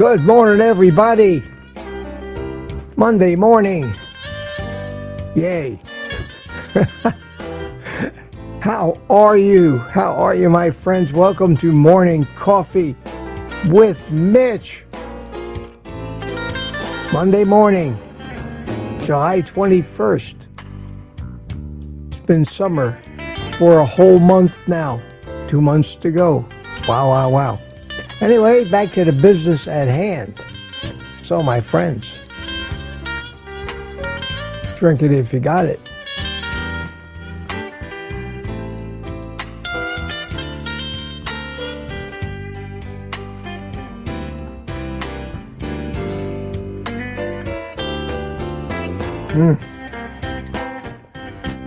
Good morning, everybody. Monday morning. Yay. How are you? How are you, my friends? Welcome to Morning Coffee with Mitch. Monday morning, July 21st. It's been summer for a whole month now. 2 months to go. Wow, wow, wow. Anyway, back to the business at hand. So, my friends, drink it if you got it.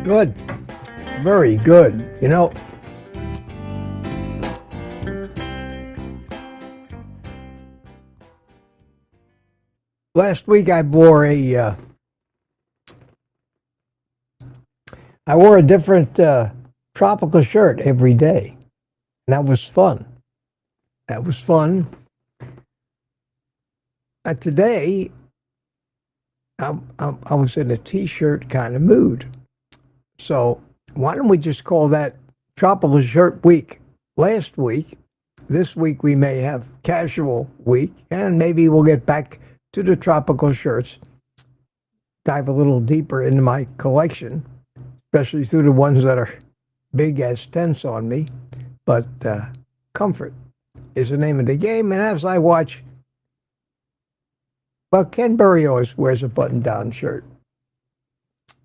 Good. Very good. You know, last week I wore a different tropical shirt every day. And that was fun. That was fun. Today, I was in a t-shirt kind of mood. So why don't we just call that Tropical Shirt Week? Last week, this week we may have Casual Week, and maybe we'll get back to the tropical shirts, dive a little deeper into my collection, especially through the ones that are big as tents on me. But comfort is the name of the game, and as I watch, well, Ken Burry always wears a button-down shirt.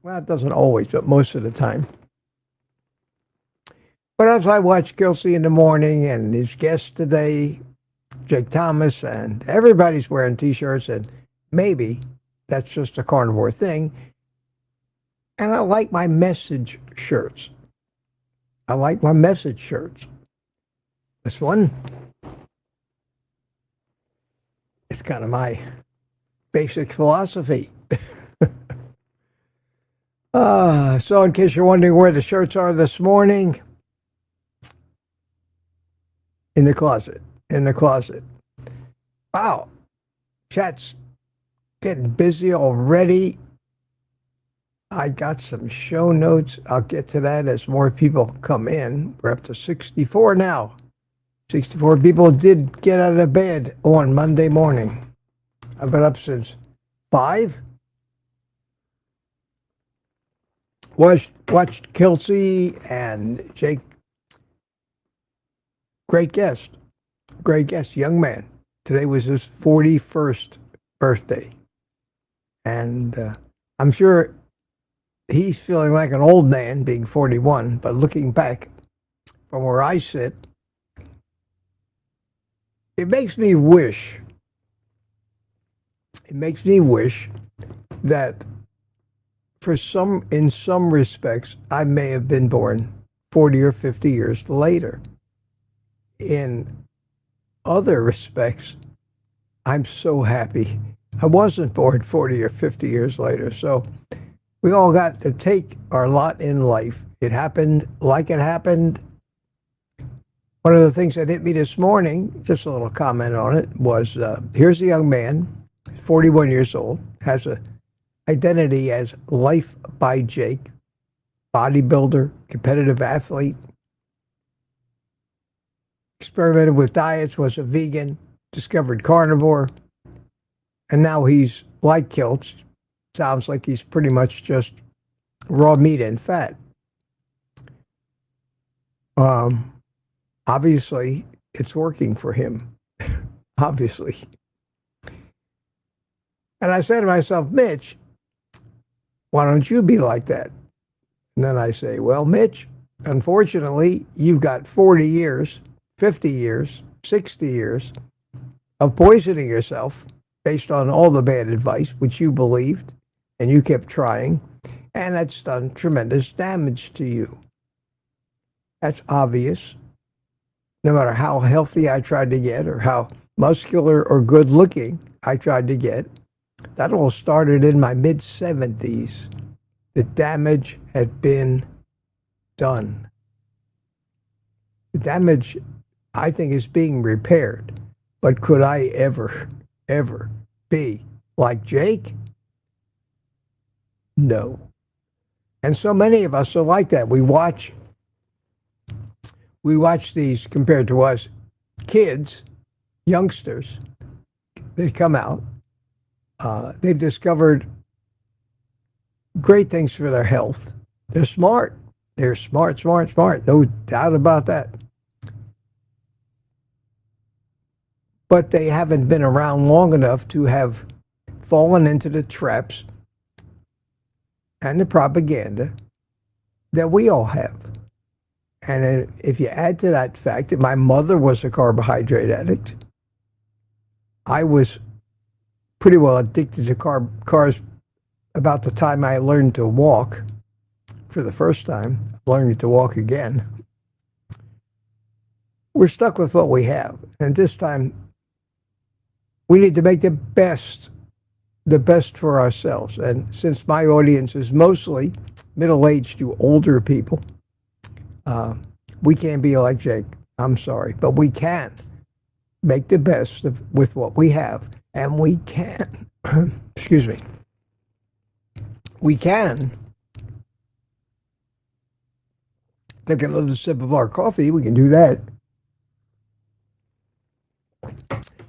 Well, it doesn't always, but most of the time. But as I watch Kelsey in the morning and his guest today, Jake Thomas, and everybody's wearing t-shirts, and maybe that's just a carnivore thing. And I like my message shirts. I like my message shirts. This one is kind of my basic philosophy. So in case you're wondering where the shirts are this morning, in the closet. In the closet. Wow. Chat's getting busy already. I got some show notes. I'll get to that as more people come in. We're up to 64 now. 64 people did get out of bed on Monday morning. I've been up since 5. Watched Kelsey and Jake. Great guest, young man. Today was his 41st birthday. And I'm sure he's feeling like an old man being 41, but looking back from where I sit, it makes me wish that in some respects, I may have been born 40 or 50 years later. In other respects, I'm so happy I wasn't born 40 or 50 years later. So we all got to take our lot in life. It happened like it happened. One of the things that hit me this morning, just a little comment on it, was here's a young man, 41 years old, has a identity as Life by Jake, bodybuilder, competitive athlete, experimented with diets, was a vegan, discovered carnivore, and now he's like Kilts. Sounds like he's pretty much just raw meat and fat. Obviously, it's working for him. Obviously. And I said to myself, Mitch, why don't you be like that? And then I say, well, Mitch, unfortunately, you've got 40 years, 50 years, 60 years of poisoning yourself based on all the bad advice, which you believed, and you kept trying, and that's done tremendous damage to you. That's obvious. No matter how healthy I tried to get or how muscular or good looking I tried to get, that all started in my mid-70s. The damage had been done. The damage, I think, is being repaired. But could I ever ever be like Jake? No. And so many of us are like that. We watch these, compared to us, kids, youngsters, they come out. They've discovered great things for their health. They're smart. They're smart. No doubt about that. But they haven't been around long enough to have fallen into the traps and the propaganda that we all have. And if you add to that fact that my mother was a carbohydrate addict, I was pretty well addicted to carbs about the time I learned to walk for the first time, learning to walk again. We're stuck with what we have. And this time, we need to make the best for ourselves. And since my audience is mostly middle-aged to older people, we can't be like Jake. I'm sorry. But we can make the best with what we have. And we can, excuse me, we can take another sip of our coffee. We can do that.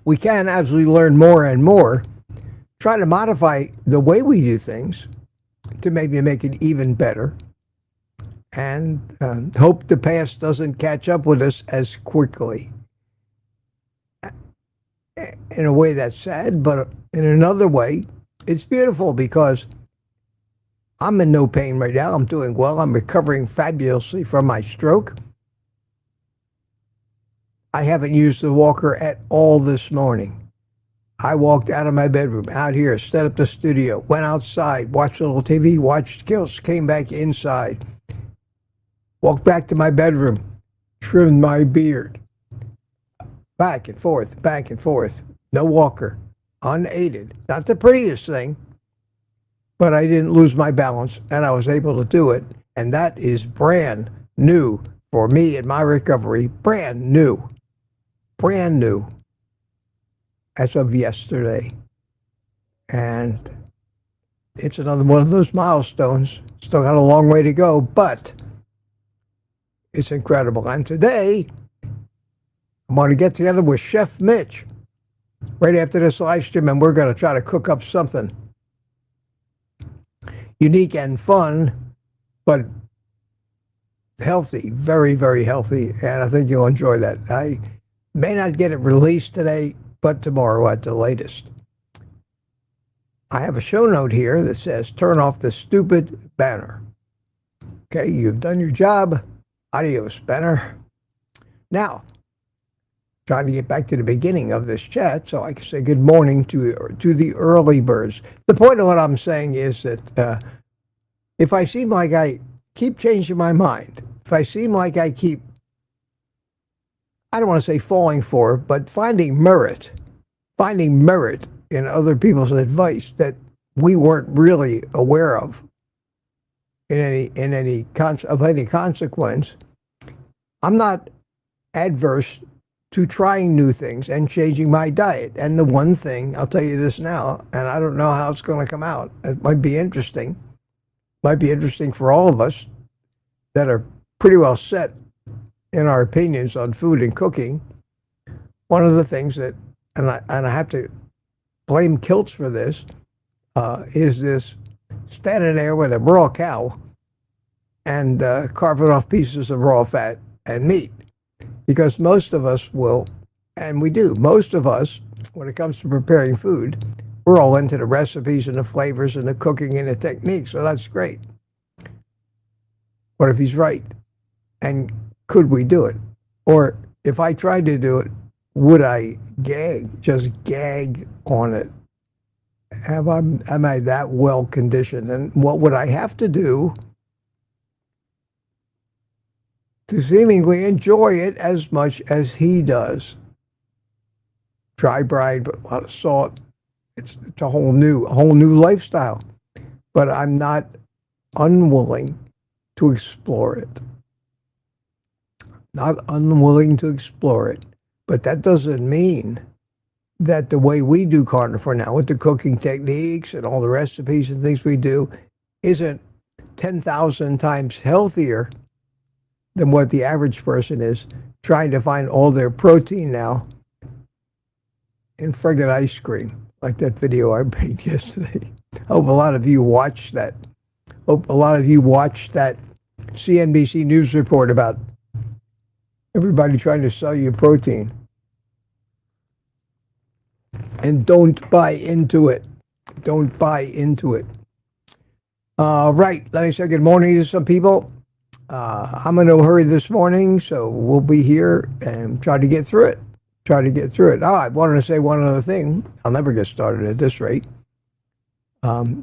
We can, as we learn more and more, try to modify the way we do things to maybe make it even better, and hope the past doesn't catch up with us as quickly. In a way that's sad, but in another way, it's beautiful, because I'm in no pain right now. I'm doing well. I'm recovering fabulously from my stroke. I haven't used the walker at all this morning. I walked out of my bedroom, out here, set up the studio, went outside, watched a little TV, watched Skills, came back inside, walked back to my bedroom, trimmed my beard. Back and forth, no walker, unaided. Not the prettiest thing, but I didn't lose my balance, and I was able to do it, and that is brand new for me in my recovery. Brand new as of yesterday. And it's another one of those milestones. Still got a long way to go, but it's incredible. And today, I'm going to get together with Chef Mitch right after this live stream, and we're going to try to cook up something unique and fun, but healthy, very, very healthy, and I think you'll enjoy that. I may not get it released today, but tomorrow at the latest. I have a show note here that says, turn off the stupid banner. Okay, you've done your job. Adios, banner. Now, trying to get back to the beginning of this chat so I can say good morning to the early birds. The point of what I'm saying is that if I seem like I keep changing my mind, if I seem like I keep, I don't want to say falling for, but finding merit in other people's advice that we weren't really aware of in any consequence, I'm not adverse to trying new things and changing my diet. And the one thing, I'll tell you this now, and I don't know how it's going to come out. It might be interesting. Might be interesting for all of us that are pretty well set in our opinions on food and cooking. One of the things that, and I have to blame Kilts for this, is this standing there with a raw cow and carving off pieces of raw fat and meat. Because most of us will, and we do, most of us, when it comes to preparing food, we're all into the recipes and the flavors and the cooking and the techniques, so that's great. What if he's right? And could we do it? Or if I tried to do it, would I just gag on it? Am I that well conditioned? And what would I have to do to seemingly enjoy it as much as he does? Dry brine, but a lot of salt. It's a whole new lifestyle. But I'm not unwilling to explore it. Not unwilling to explore it. But that doesn't mean that the way we do carnivore now, with the cooking techniques and all the recipes and things we do, isn't 10,000 times healthier than what the average person is trying to find all their protein now in friggin' ice cream, like that video I made yesterday. I hope a lot of you watched that. Hope a lot of you watched that CNBC News report about everybody trying to sell you protein. And don't buy into it. Don't buy into it. Right, let me say good morning to some people. I'm in no hurry this morning, so we'll be here and try to get through it. Oh, I wanted to say one other thing. I'll never get started at this rate.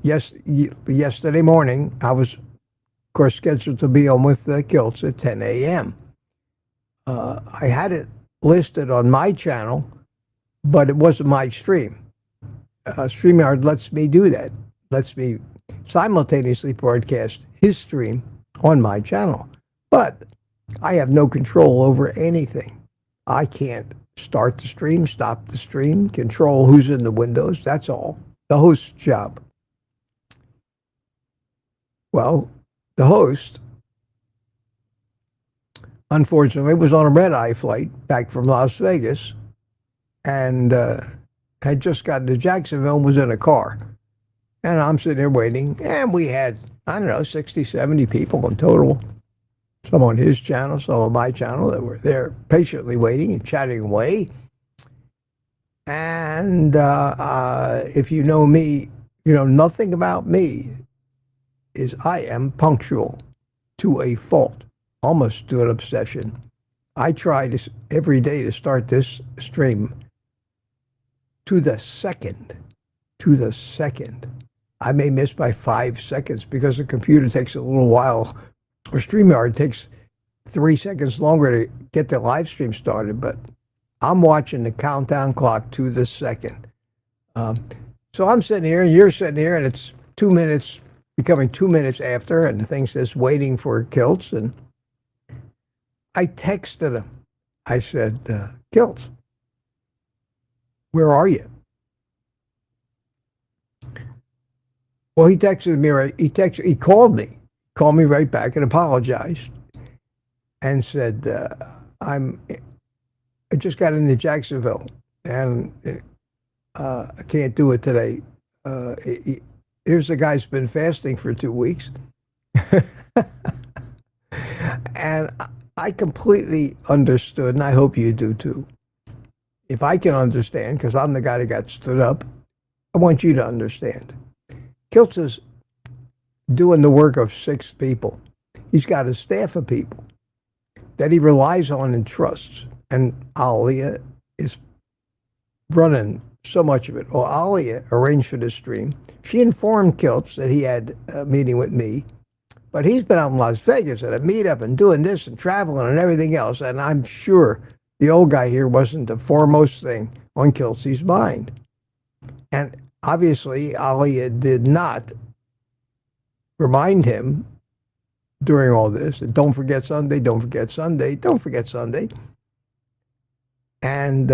Yesterday morning, I was, of course, scheduled to be on with the Kilts at 10 a.m. I had it listed on my channel, but it wasn't my stream. StreamYard lets me do that. Lets me simultaneously broadcast his stream on my channel. But I have no control over anything. I can't start the stream, stop the stream, control who's in the windows. That's all. The host's job. Well, the host, unfortunately, was on a red-eye flight back from Las Vegas and had just gotten to Jacksonville and was in a car. And I'm sitting there waiting, and we had, I don't know, 60, 70 people in total. Some on his channel, some on my channel, that were there patiently waiting and chatting away. And if you know me, you know nothing about me is I am punctual to a fault, almost to an obsession. I try to, every day to start this stream to the second. I may miss by 5 seconds because the computer takes a little while, or StreamYard takes 3 seconds longer to get the live stream started, but I'm watching the countdown clock to the second. So I'm sitting here and you're sitting here and it's 2 minutes, becoming 2 minutes after, and the thing says waiting for Kilts. And I texted him. I said, Kilts, where are you? Well, he texted me, he called me right back and apologized and said, I just got into Jacksonville and I can't do it today. Here's the guy's been fasting for 2 weeks. And I completely understood, and I hope you do too. If I can understand, because I'm the guy that got stood up, I want you to understand. Kilts is doing the work of 6 people. He's got a staff of people that he relies on and trusts. And Alia is running so much of it. Well, Alia arranged for this stream. She informed Kilts that he had a meeting with me, but he's been out in Las Vegas at a meetup and doing this and traveling and everything else. And I'm sure the old guy here wasn't the foremost thing on Kiltsy's mind. And obviously, Alia did not remind him during all this, and don't forget Sunday, don't forget Sunday, don't forget Sunday. And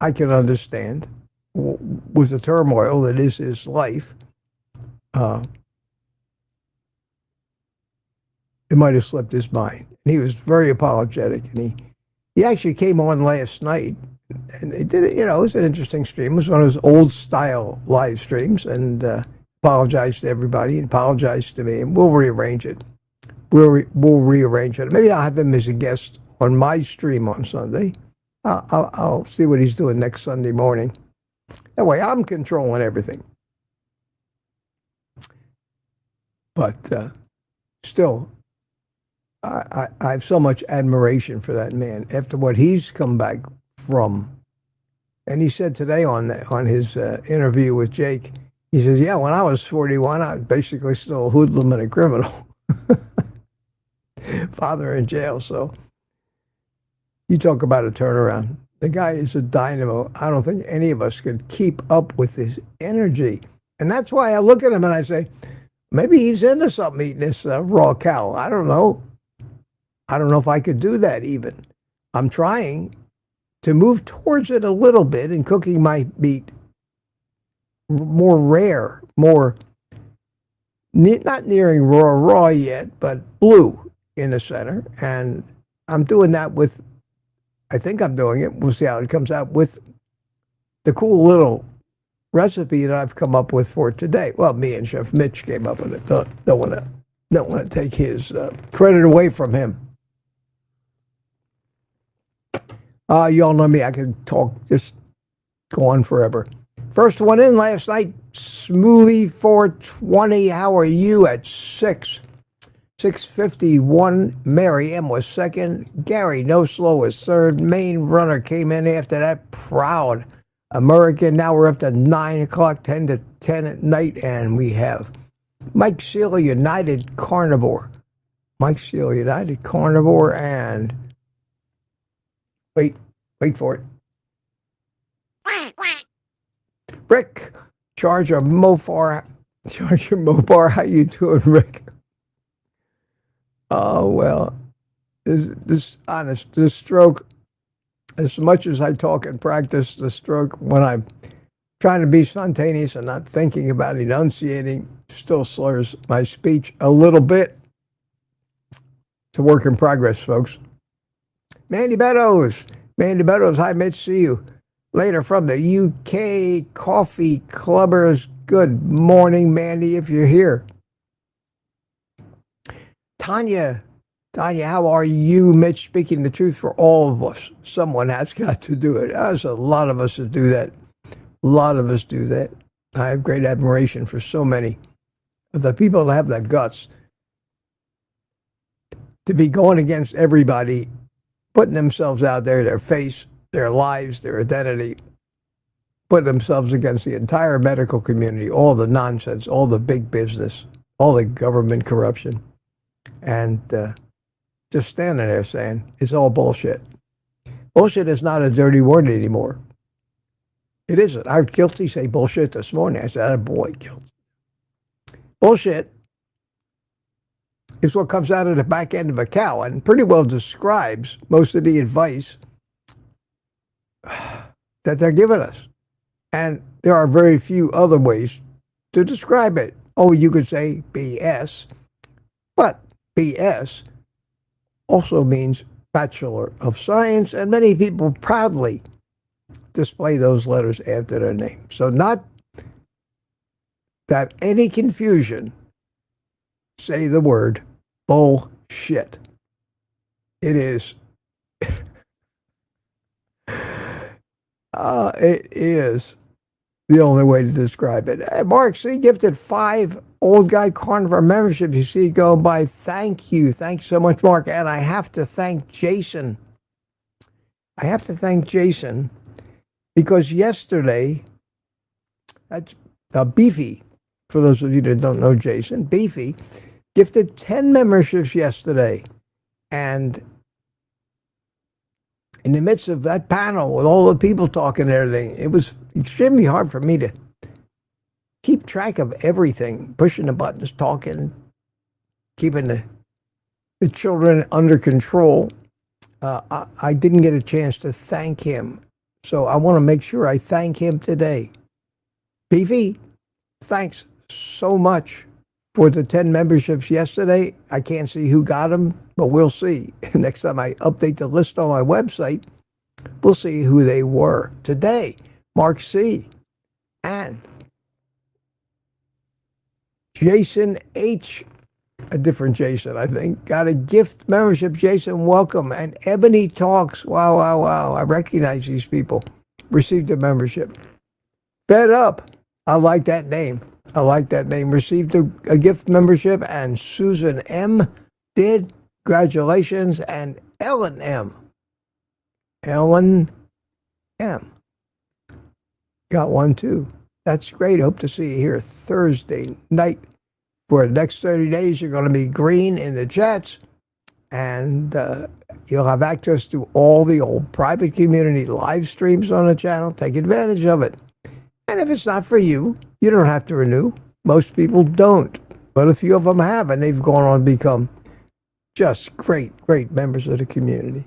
I can understand, with the turmoil that is his life, it might have slipped his mind. And he was very apologetic, and he actually came on last night, and he did it, you know, it was an interesting stream. It was one of those old-style live streams, and apologized to everybody, and apologized to me, and we'll rearrange it. We'll rearrange it. Maybe I'll have him as a guest on my stream on Sunday. I'll see what he's doing next Sunday morning. That way I'm controlling everything. But still, I have so much admiration for that man after what he's come back from. And he said today on his interview with Jake, he says, yeah, when I was 41, I was basically still a hoodlum and a criminal. Father in jail, so you talk about a turnaround. The guy is a dynamo. I don't think any of us could keep up with his energy. And that's why I look at him and I say, maybe he's into something eating this raw cow. I don't know. I don't know if I could do that even. I'm trying, to move towards it a little bit and cooking my meat more rare, more not nearing raw yet, but blue in the center. And I'm doing that with, I think I'm doing it, we'll see how it comes out, with the cool little recipe that I've come up with for today. Well, me and Chef Mitch came up with it. Don't want to take his credit away from him. You all know me. I can talk, just go on forever. First one in last night, Smoothie 420. How are you at 6:51. Mary M was second. Gary No Slow was third. Main runner came in after that. Proud American. Now we're up to 9 o'clock, 10 to 10 at night, and we have Mike Seal, United Carnivore. Mike Seal, United Carnivore, and wait for it. Rick, Charger Mopar, how you doing, Rick? Oh, well, this stroke, as much as I talk and practice the stroke, when I'm trying to be spontaneous and not thinking about enunciating, still slurs my speech a little bit. It's a work in progress, folks. Mandy Meadows, hi Mitch, see you later from the UK. Coffee Clubbers, good morning, Mandy, if you're here. Tanya, how are you? Mitch, speaking the truth for all of us. Someone has got to do it. There's a lot of us that do that. I have great admiration for so many of the people that have the guts to be going against everybody, putting themselves out there, their face, their lives, their identity, putting themselves against the entire medical community, all the nonsense, all the big business, all the government corruption, and just standing there saying, it's all bullshit. Bullshit is not a dirty word anymore. It isn't. I heard Guilty say bullshit this morning. I said, oh boy, Guilty. Bullshit is what comes out of the back end of a cow and pretty well describes most of the advice that they're giving us. And there are very few other ways to describe it. Oh, you could say BS, but BS also means Bachelor of Science, and many people proudly display those letters after their name. So not that any confusion, say the word bullshit. It is. It is the only way to describe it. Mark C. gifted 5 Old Guy Carnivore memberships. You see it going by. Thank you. Thanks so much, Mark. And I have to thank Jason. Because yesterday, that's Beefy, for those of you that don't know Jason, Beefy gifted 10 memberships yesterday. And in the midst of that panel with all the people talking and everything, it was extremely hard for me to keep track of everything, pushing the buttons, talking, keeping the children under control. I didn't get a chance to thank him. So I want to make sure I thank him today. Beefy, thanks so much for the 10 memberships yesterday. I can't see who got them, but we'll see. Next time I update the list on my website, we'll see who they were. Today, Mark C. and Jason H., a different Jason, I think, got a gift membership. Jason, welcome. And Ebony Talks, wow. I recognize these people. Received a membership. Fed Up, I like that name. Received a gift membership. And Susan M. did. Congratulations. And Ellen M. Got one too. That's great. Hope to see you here Thursday night. For the next 30 days, you're going to be green in the chats, and you'll have access to all the old private community live streams on the channel. Take advantage of it. And if it's not for you, you don't have to renew. Most people don't, but a few of them have, and they've gone on to become just great members of the community.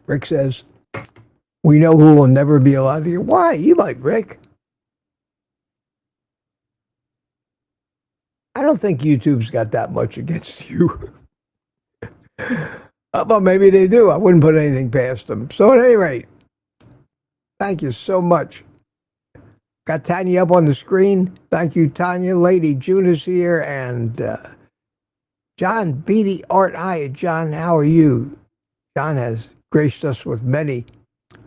Rick says, we know who will never be allowed to hear. Why? You like Rick. I don't think YouTube's got that much against you. But maybe they do. I wouldn't put anything past them. So at any rate, thank you so much. Got Tanya up on the screen. Thank you, Tanya. Lady June is here. And John Beatty Art. Hi, John. How are you? John has graced us with many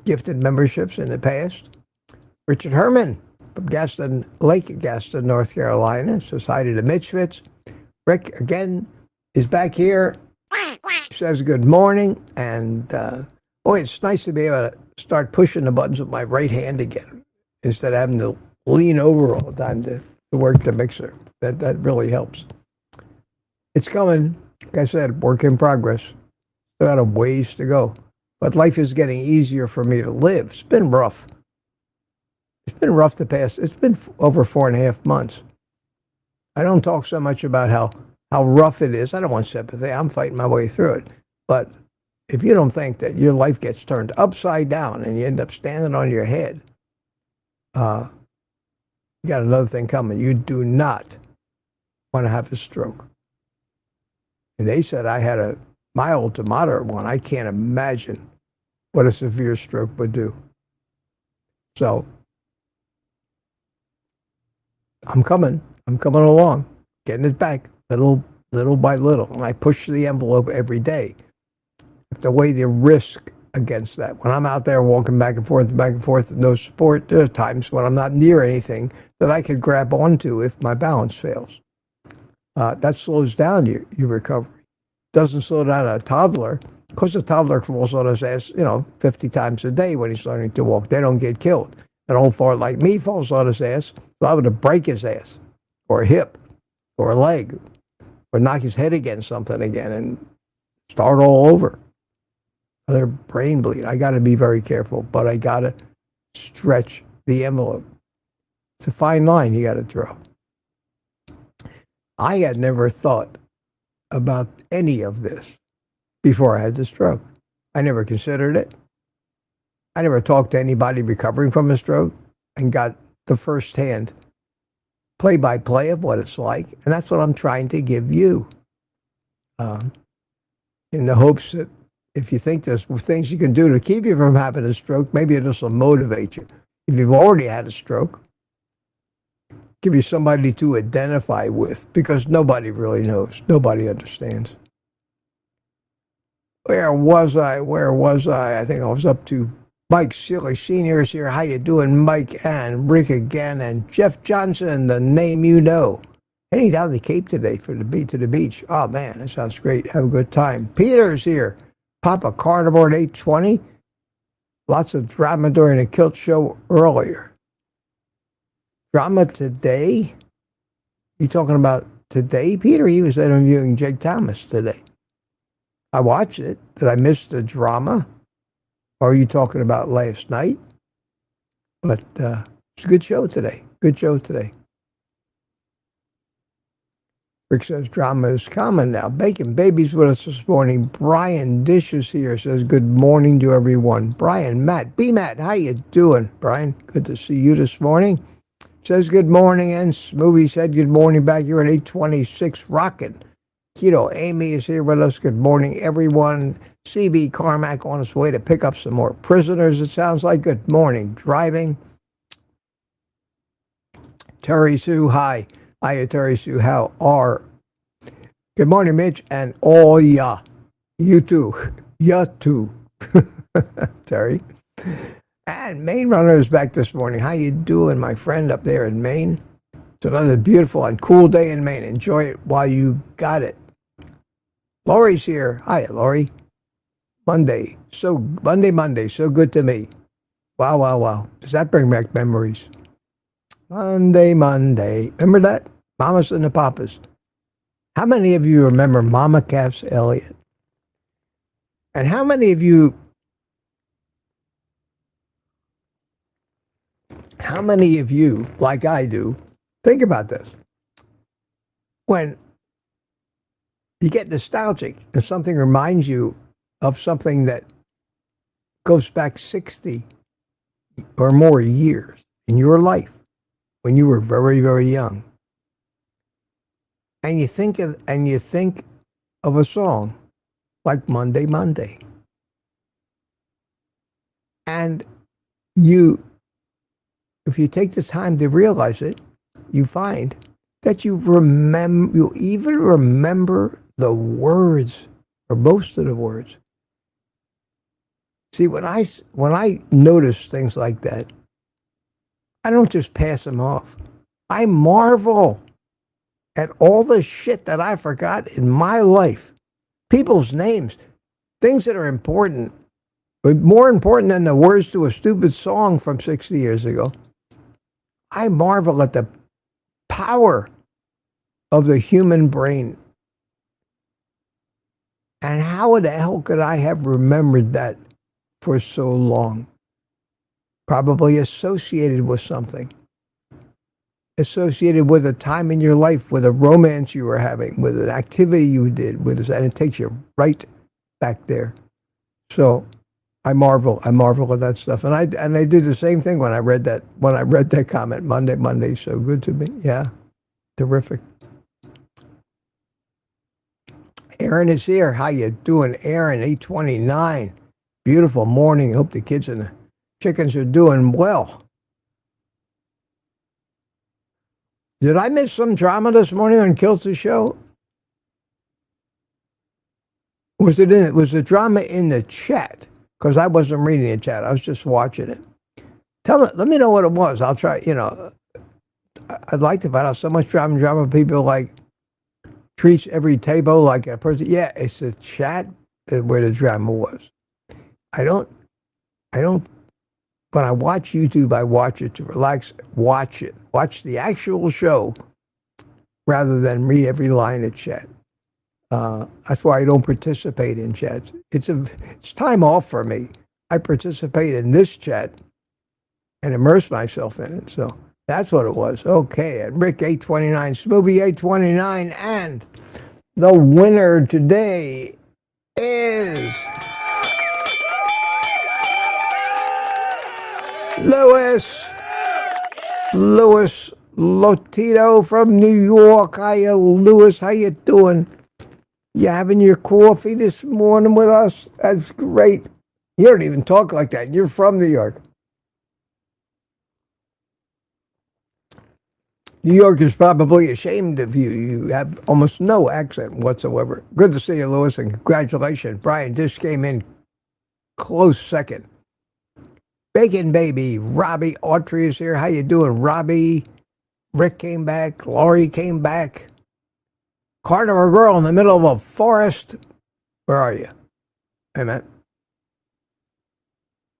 gifted memberships in the past. Richard Herman from Gaston Lake, Gaston, North Carolina, says hi to the Mitchfits. Rick, again, is back here. Says good morning. And, boy, it's nice to be able to start pushing the buttons with my right hand again instead of having to lean over all the time to work the mixer. That really helps. It's coming. Like I said, work in progress. Still got a ways to go. But life is getting easier for me to live. It's been rough. It's been rough it's been over 4.5 months. I don't talk so much about how rough it is. I don't want sympathy. I'm fighting my way through it. But if you don't think that your life gets turned upside down and you end up standing on your head, you got another thing coming. You do not want to have a stroke. And they said I had a mild to moderate one. I can't imagine what a severe stroke would do. So I'm coming along, getting it back little by little. And I push the envelope every day. I have to weigh the risk against that. When I'm out there walking back and forth, with no support, there are times when I'm not near anything that I could grab onto if my balance fails. That slows down your recovery. Doesn't slow down a toddler, because a toddler falls on his ass, 50 times a day when he's learning to walk. They don't get killed. An old fart like me falls on his ass, liable to break his ass, or a hip, or a leg, or knock his head against something again and start all over. Another brain bleed. I got to be very careful, but I got to stretch the envelope. It's a fine line you got to draw. I had never thought about any of this before I had the stroke. I never considered it. I never talked to anybody recovering from a stroke and got the firsthand play-by-play of what it's like. And that's what I'm trying to give you. In the hopes that if you think there's things you can do to keep you from having a stroke, maybe this will motivate you. If you've already had a stroke, give you somebody to identify with, because nobody really knows. Nobody understands. Where was I? I think I was up to Mike Sealy Sr. is here. How you doing, Mike? And Rick again. And Jeff Johnson, the name you know. Heading down the Cape today for the beat to the beach. Oh, man, that sounds great. Have a good time. Peter's here. Papa Carnivore at 8:20. Lots of drama during the Kilt show earlier. Drama today? You talking about today, Peter? He was interviewing Jake Thomas today. I watched it. Did I miss the drama? Or are you talking about last night? But it's a good show today. Good show today. Rick says drama is common now. Bacon Baby's with us this morning. Brian Dish is here. Says good morning to everyone. Brian, Matt. B-Matt, how you doing? Brian, good to see you this morning. Says good morning. And Smoothie said good morning back here at 8:26 rockin'. Keto Amy is here with us. Good morning, everyone. CB Carmack on his way to pick up some more prisoners, it sounds like. Good morning. Driving. Terry Sue, hi. Hiya, Terry Sue. How are? Good morning, Mitch, and all ya. You too. Ya too. Terry. And Maine Runner is back this morning. How you doing, my friend, up there in Maine? It's another beautiful and cool day in Maine. Enjoy it while you got it. Lori's here. Hiya, Lori. Monday. Monday. So good to me. Wow. Does that bring back memories? Monday. Remember that? Mamas and the Papas. How many of you remember Mama Cass Elliott? And how many of you like I do, think about this. When you get nostalgic and something reminds you of something that goes back 60 or more years in your life when you were very, very young. And you think of a song like Monday, Monday. And if you take the time to realize it, you find that you even remember the words, or most of the words. See, when I notice things like that, I don't just pass them off. I marvel at all the shit that I forgot in my life. People's names, things that are important, but more important than the words to a stupid song from 60 years ago. I marvel at the power of the human brain. And how the hell could I have remembered that for so long? Probably associated with something. Associated with a time in your life, with a romance you were having, with an activity you did, and it takes you right back there. So I marvel at that stuff. And I did the same thing when I read that comment. Monday, so good to me. Yeah. Terrific. Aaron is here. How you doing, Aaron? 8:29. Beautiful morning. Hope the kids and the chickens are doing well. Did I miss some drama this morning on Kilt's show? Was the drama in the chat? Because I wasn't reading the chat. I was just watching it. Let me know what it was. I'll try, I'd like to find out. So much drama. People like treats every table like a person. Yeah, it's the chat where the drama was. I don't, when I watch YouTube, I watch it to relax, watch it. Watch the actual show rather than read every line of chat. That's why I don't participate in chats. It's time off for me. I participate in this chat and immerse myself in it. So that's what it was. Okay, and Rick 829, Smoothie 829, and the winner today is Louis Lotito from New York. Hiya, Louis. How you doing? You having your coffee this morning with us? That's great. You don't even talk like that. You're from New York. New York is probably ashamed of you. You have almost no accent whatsoever. Good to see you, Louis, and congratulations. Brian Dish came in close second. Bacon Baby, Robbie Autry is here. How you doing, Robbie? Rick came back. Laurie came back. Carnivore Girl in the middle of a forest. Where are you? Hey, man.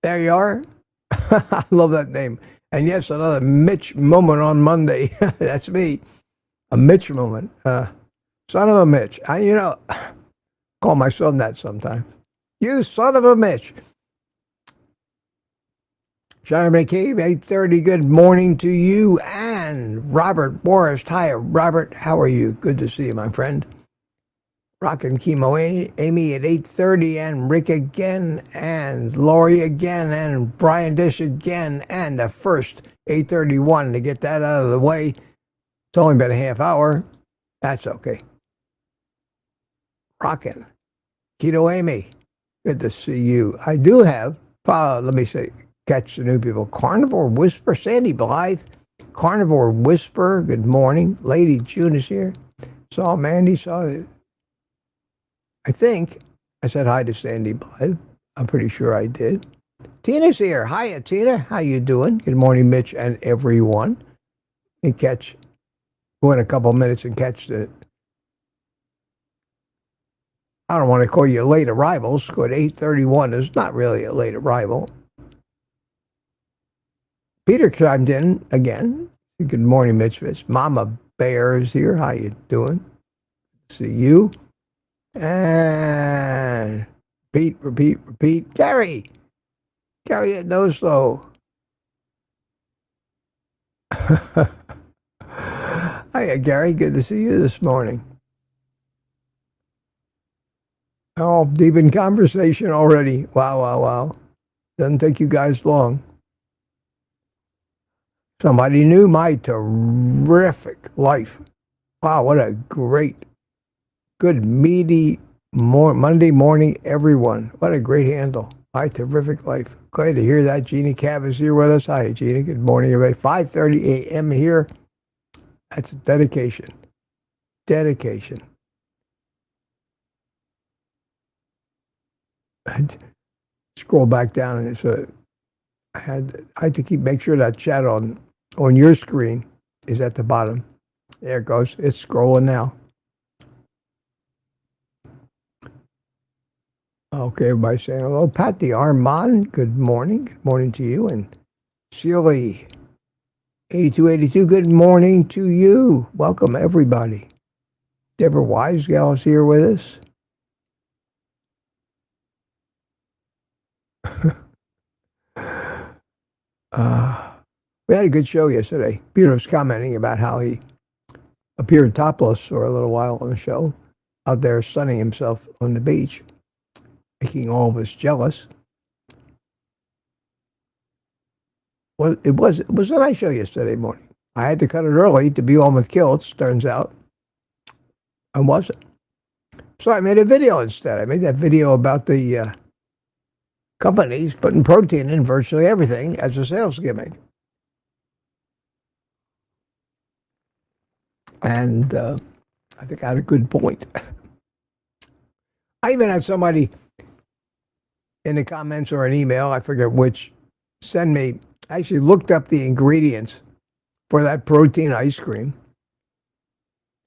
There you are. I love that name. And yes, another Mitch moment on Monday. That's me. A Mitch moment. Son of a Mitch. Call my son that sometime. You son of a Mitch. Sean McCabe, 8:30, good morning to you. And Robert Morris. Hi, Robert. How are you? Good to see you, my friend. Rockin' Chemo Amy at 8:30, and Rick again, and Laurie again, and Brian Dish again, and the first 8:31 to get that out of the way. It's only been a half hour. That's okay. Rockin'. Keto Amy, good to see you. I do have, let me say, catch the new people. Carnivore Whisper, Sandy Blythe. Carnivore Whisper, good morning. Lady June is here. Saw Mandy, I think I said hi to Sandy Blythe. I'm pretty sure I did. Tina's here. Hiya, Tina. How you doing? Good morning, Mitch and everyone. And go in a couple of minutes and catch I don't want to call you late arrivals. Go at 8:31. It's not really a late arrival. Peter chimed in again. Good morning, Mitch. Mama Bear is here. How you doing? See you. And repeat. Gary at No Slow. Hiya, Gary. Good to see you this morning. Oh, deep in conversation already. Wow. Doesn't take you guys long. Somebody new, my terrific life. Wow, what a great, good, meaty Monday morning, everyone. What a great handle. My terrific life. Glad to hear that. Jeannie Cav is here with us. Hi, Jeannie. Good morning, everybody. 5:30 a.m. here. That's dedication. Dedication. I'd scroll back down, and it's I had to make sure that chat on your screen is at the bottom. There it goes. It's scrolling now. Okay, everybody saying hello. Patty Armand, good morning. Good morning to you. And Sealy, 8282, good morning to you. Welcome, everybody. Deborah Wisegal is here with us. We had a good show yesterday. Peter was commenting about how he appeared topless for a little while on the show, out there sunning himself on the beach, making all of us jealous. Well, it was a nice show yesterday morning. I had to cut it early to be on with kilts, turns out. I wasn't. So I made a video instead. I made that video about the companies putting protein in virtually everything as a sales gimmick. And I think I had a good point. I even had somebody in the comments or an email, I forget which, send me, I actually looked up the ingredients for that protein ice cream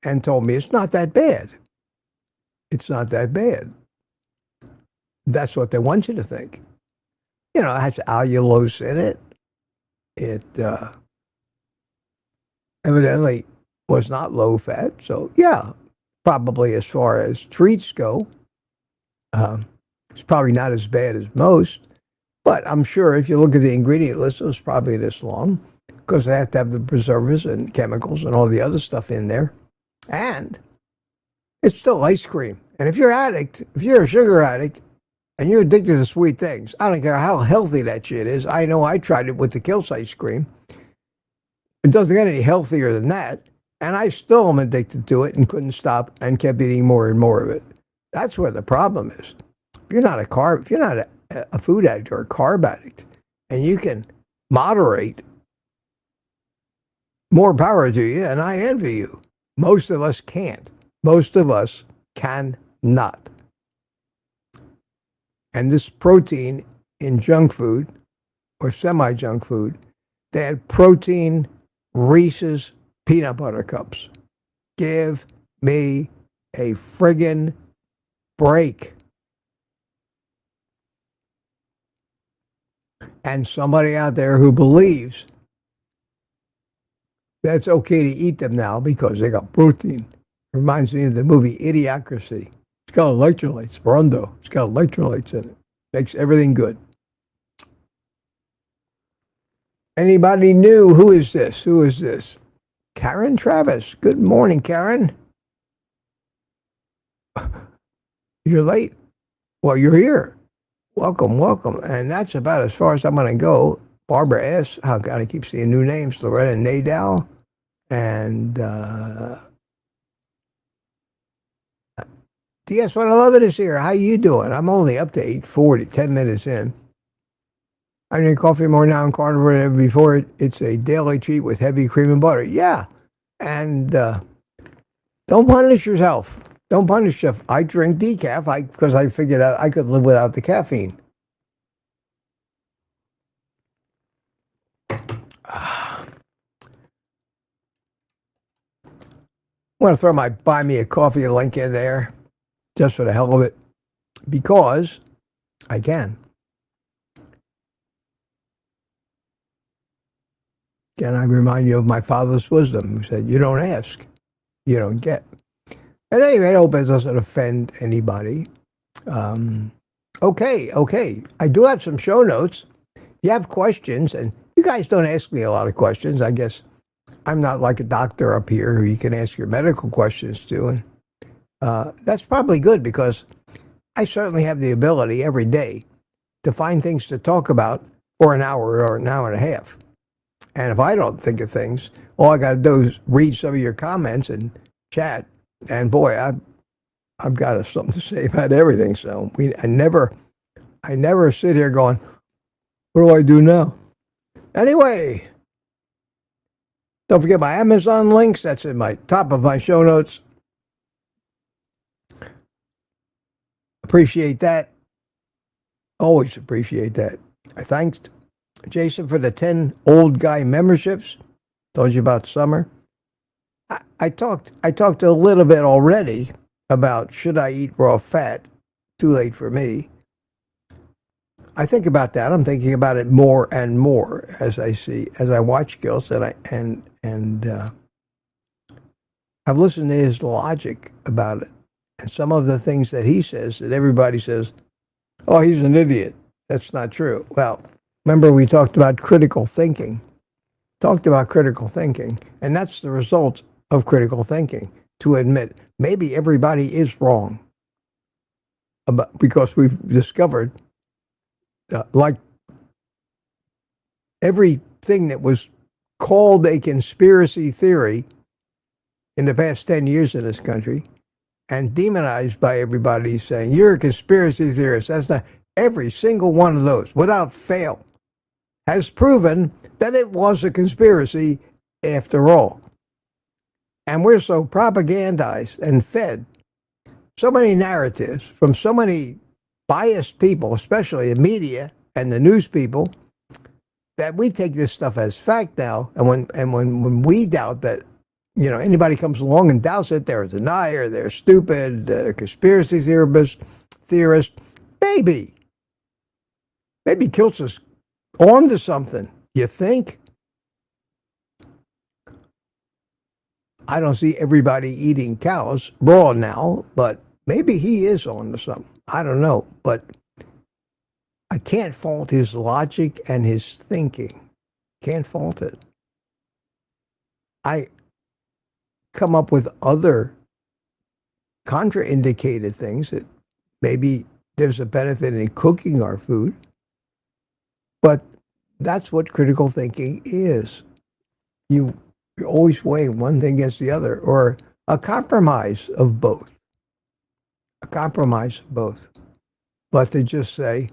and told me it's not that bad. It's not that bad. That's what they want you to think. You know, it has allulose in it. It evidently was not low fat. So, yeah, probably as far as treats go, it's probably not as bad as most. But I'm sure if you look at the ingredient list, it was probably this long because they have to have the preservatives and chemicals and all the other stuff in there. And it's still ice cream. And if you're a sugar addict, and you're addicted to sweet things, I don't care how healthy that shit is. I know I tried it with the Kilts ice cream. It doesn't get any healthier than that. And I still am addicted to it and couldn't stop and kept eating more and more of it. That's where the problem is. If you're not a food addict or a carb addict, and you can moderate, more power to you, and I envy you. Most of us can't. Most of us cannot. And this protein in junk food or semi-junk food, they had protein Reese's peanut butter cups. Give me a friggin' break. And somebody out there who believes that it's okay to eat them now because they got protein. Reminds me of the movie Idiocracy. It's got electrolytes, Brondo. It's got electrolytes in it. Makes everything good. Anybody new? Who is this? Who is this? Karen Travis. Good morning, Karen. You're late. Well, you're here. Welcome, welcome. And that's about as far as I'm going to go. Barbara S. Oh, God, I keep seeing new names. Loretta Nadal. And DS111 is here. How you doing? I'm only up to 8:40, 10 minutes in. I drink coffee more now in Carnivore than ever before. It's a daily treat with heavy cream and butter. Yeah. And don't punish yourself. Don't punish yourself. I drink decaf because I figured out I could live without the caffeine. I'm going to throw my buy me a coffee link in there just for the hell of it because I can. Again, I remind you of my father's wisdom, who said, you don't ask, you don't get. At any rate, I hope it doesn't offend anybody. Okay. I do have some show notes. You have questions, and you guys don't ask me a lot of questions. I guess I'm not like a doctor up here who you can ask your medical questions to. And that's probably good because I certainly have the ability every day to find things to talk about for an hour or an hour and a half. And if I don't think of things, all I got to do is read some of your comments and chat. And boy, I've got something to say about everything. So I never sit here going, what do I do now? Anyway, don't forget my Amazon links. That's in my top of my show notes. Appreciate that. Always appreciate that. I thanked Jason for the 10 old guy memberships. Told you about summer. I talked a little bit already about should I eat raw fat? Too late for me. I think about that. I'm thinking about it more and more as I watch Gills, and I've listened to his logic about it, and some of the things that he says that everybody says, "Oh, he's an idiot." That's not true. Well, remember we talked about critical thinking. And that's the result of critical thinking, to admit maybe everybody is wrong, because we've discovered, like everything that was called a conspiracy theory in the past 10 years in this country and demonized by everybody saying, you're a conspiracy theorist. That's not every single one of those, without fail, has proven that it was a conspiracy after all. And we're so propagandized and fed so many narratives from so many biased people, especially the media and the news people, that we take this stuff as fact now. And when we doubt that, anybody comes along and doubts it, they're a denier, they're stupid, conspiracy theorist, maybe kills us onto something. You think? I don't see everybody eating cows raw now, but maybe he is on to something. I don't know, but I can't fault his logic and his thinking. Can't fault it. I come up with other contraindicated things that maybe there's a benefit in cooking our food, but that's what critical thinking is. You're always weighing one thing against the other, or a compromise of both. But to just say,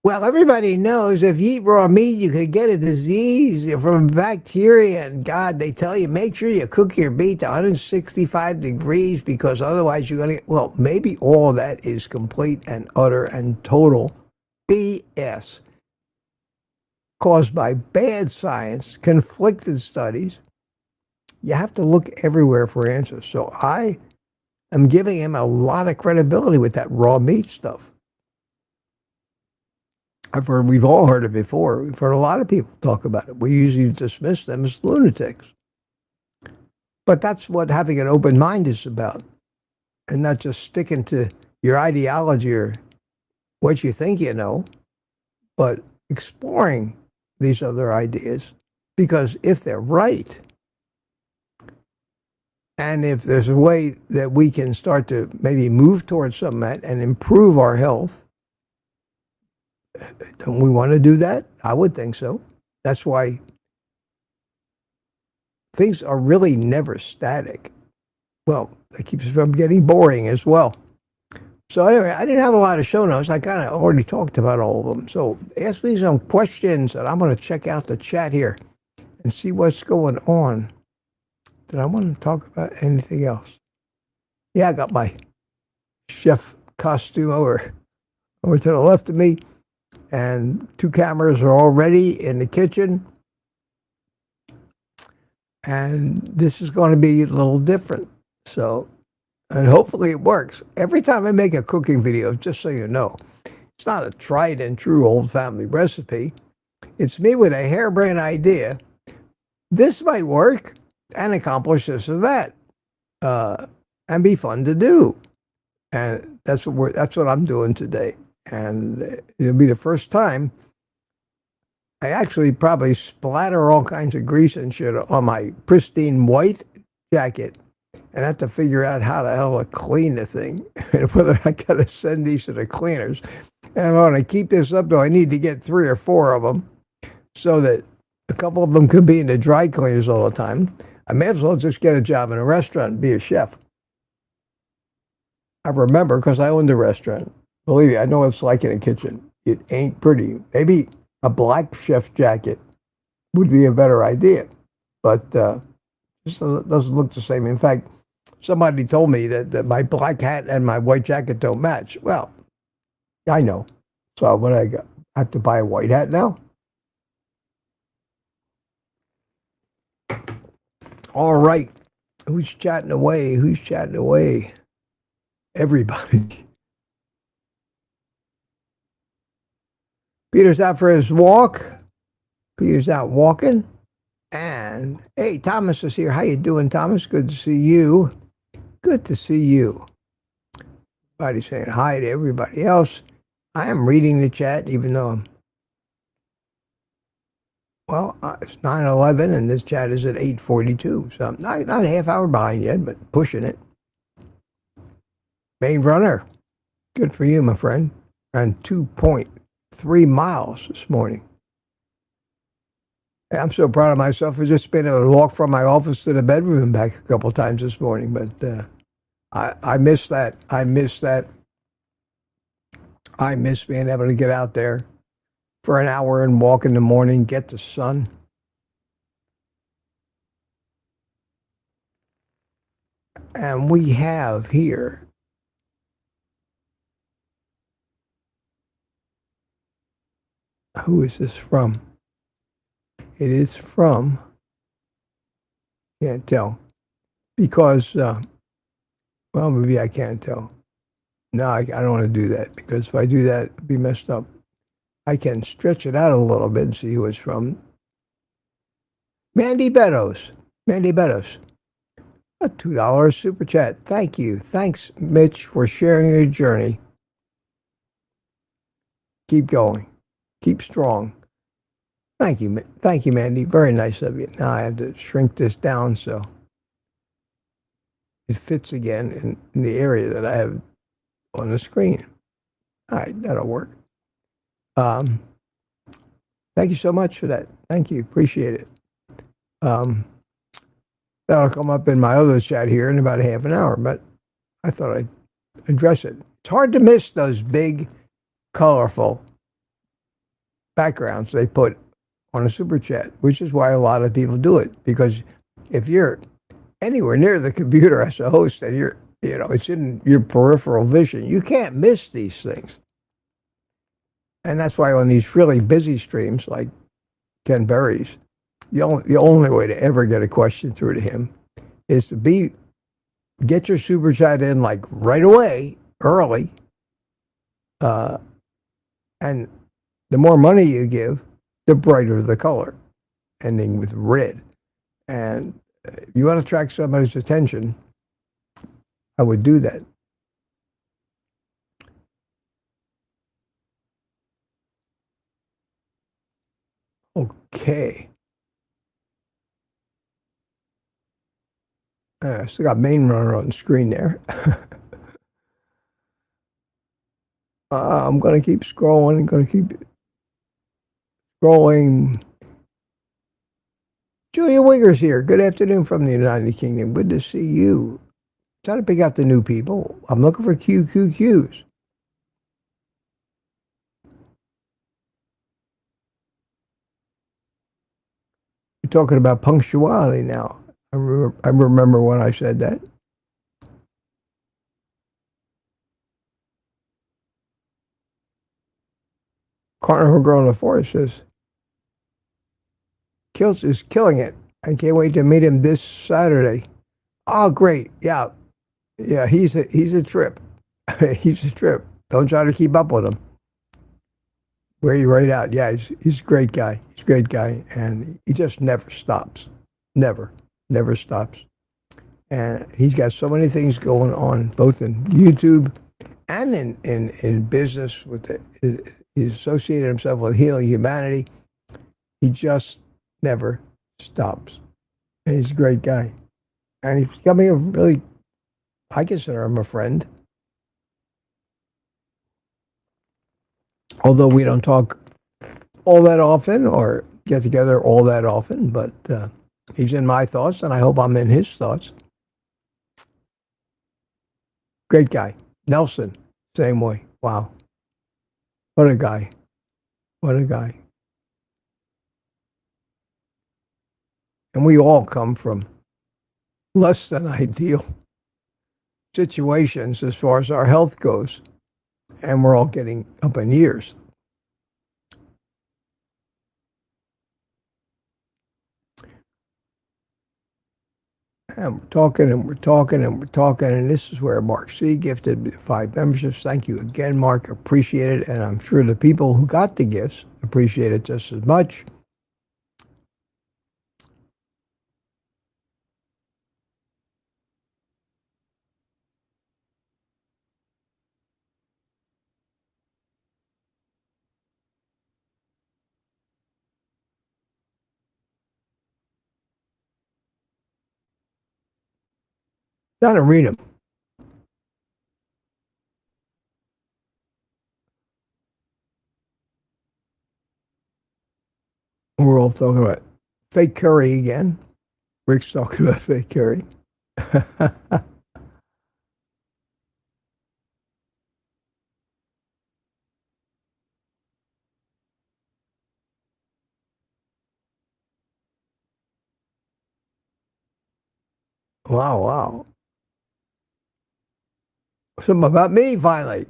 well, everybody knows if you eat raw meat, you could get a disease from bacteria. And God, they tell you, make sure you cook your meat to 165 degrees because otherwise you're going to get... Well, maybe all that is complete and utter and total BS caused by bad science, conflicted studies. You have to look everywhere for answers. So I am giving him a lot of credibility with that raw meat stuff. We've all heard it before. We've heard a lot of people talk about it. We usually dismiss them as lunatics. But that's what having an open mind is about. And not just sticking to your ideology or what you think you know, but exploring these other ideas. Because if they're right, and if there's a way that we can start to maybe move towards some of that and improve our health, don't we want to do that? I would think so. That's why things are really never static. Well, that keeps us from getting boring as well. So anyway, I didn't have a lot of show notes. I kind of already talked about all of them. So ask me some questions, and I'm going to check out the chat here and see what's going on. Did I want to talk about anything else? Yeah, I got my chef costume over to the left of me. And 2 cameras are already in the kitchen. And this is going to be a little different. So, and hopefully it works. Every time I make a cooking video, just so you know, it's not a tried and true old family recipe. It's me with a harebrained idea. This might work and accomplish this or that. And be fun to do. And that's what I'm doing today. And it'll be the first time I actually probably splatter all kinds of grease and shit on my pristine white jacket and have to figure out how the hell to clean the thing and whether I got to send these to the cleaners. And I want to keep this up, though. I need to get 3 or 4 of them so that a couple of them could be in the dry cleaners all the time. I may as well just get a job in a restaurant and be a chef. I remember because I owned a restaurant. Believe me, I know what it's like in a kitchen. It ain't pretty. Maybe a black chef jacket would be a better idea, but just doesn't look the same. In fact, somebody told me that my black hat and my white jacket don't match. Well, I know. So what I got? I have to buy a white hat now? All right. Who's chatting away? Who's chatting away? Everybody. Peter's out for his walk. Peter's out walking. And hey, Thomas is here. How you doing, Thomas? Good to see you. Good to see you. Everybody's saying hi to everybody else. I am reading the chat, even though it's 9:11 and this chat is at 8:42. So I'm not a half hour behind yet, but pushing it. Main runner. Good for you, my friend. And 2.3 miles this morning. I'm so proud of myself for just being able to walk from my office to the bedroom and back a couple of times this morning. But I miss that. I miss that. I miss being able to get out there for an hour and walk in the morning, get the sun. And we have here who is this from? It is from, can't tell, because, maybe I can't tell. No, I don't want to do that, because if I do that, it'd be messed up. I can stretch it out a little bit and see who it's from. Mandy Beddoes. Mandy Beddoes. A $2 super chat. Thank you. Thanks, Mitch, for sharing your journey. Keep going. Keep strong. Thank you. Thank you, Mandy. Very nice of you. Now I have to shrink this down so it fits again in the area that I have on the screen. All right, that'll work. Thank you so much for that. Thank you. Appreciate it. That'll come up in my other chat here in about a half an hour, but I thought I'd address it. It's hard to miss those big, colorful backgrounds they put on a super chat, which is why a lot of people do it. Because if you're anywhere near the computer as a host and it's in your peripheral vision, you can't miss these things. And that's why on these really busy streams like Ken Berry's, the only way to ever get a question through to him is to get your super chat in like right away, early, and the more money you give, the brighter the color, ending with red. And if you want to attract somebody's attention, I would do that. Okay. Still got main runner on the screen there. I'm going to keep scrolling. I'm going to keep scrolling. Julia Wigger's here. Good afternoon from the United Kingdom. Good to see you. Trying to pick out the new people. I'm looking for QQQs. You're talking about punctuality now. I remember when I said that. Carnivore Girl in the Forest says, Kills is killing it. I can't wait to meet him this Saturday. Oh, great. Yeah. Yeah, he's a trip. He's a trip. Don't try to keep up with him. Wear you right out. Yeah, he's a great guy. He's a great guy. And he just never stops. Never stops. And he's got so many things going on, both in YouTube and in business. He's associated himself with healing humanity. He just never stops. And he's a great guy. And he's becoming a really, I consider him a friend. Although we don't talk all that often or get together all that often, but he's in my thoughts, and I hope I'm in his thoughts. Great guy. Nelson, same way. Wow. What a guy. What a guy. And we all come from less than ideal situations as far as our health goes. And we're all getting up in years. And we're talking and we're talking and we're talking. And this is where Mark C. gifted 5 memberships. Thank you again, Mark. Appreciate it. And I'm sure the people who got the gifts appreciate it just as much. Trying to read them. We're all talking about fake curry again. Rick's talking about fake curry. Wow, wow. Something about me, finally.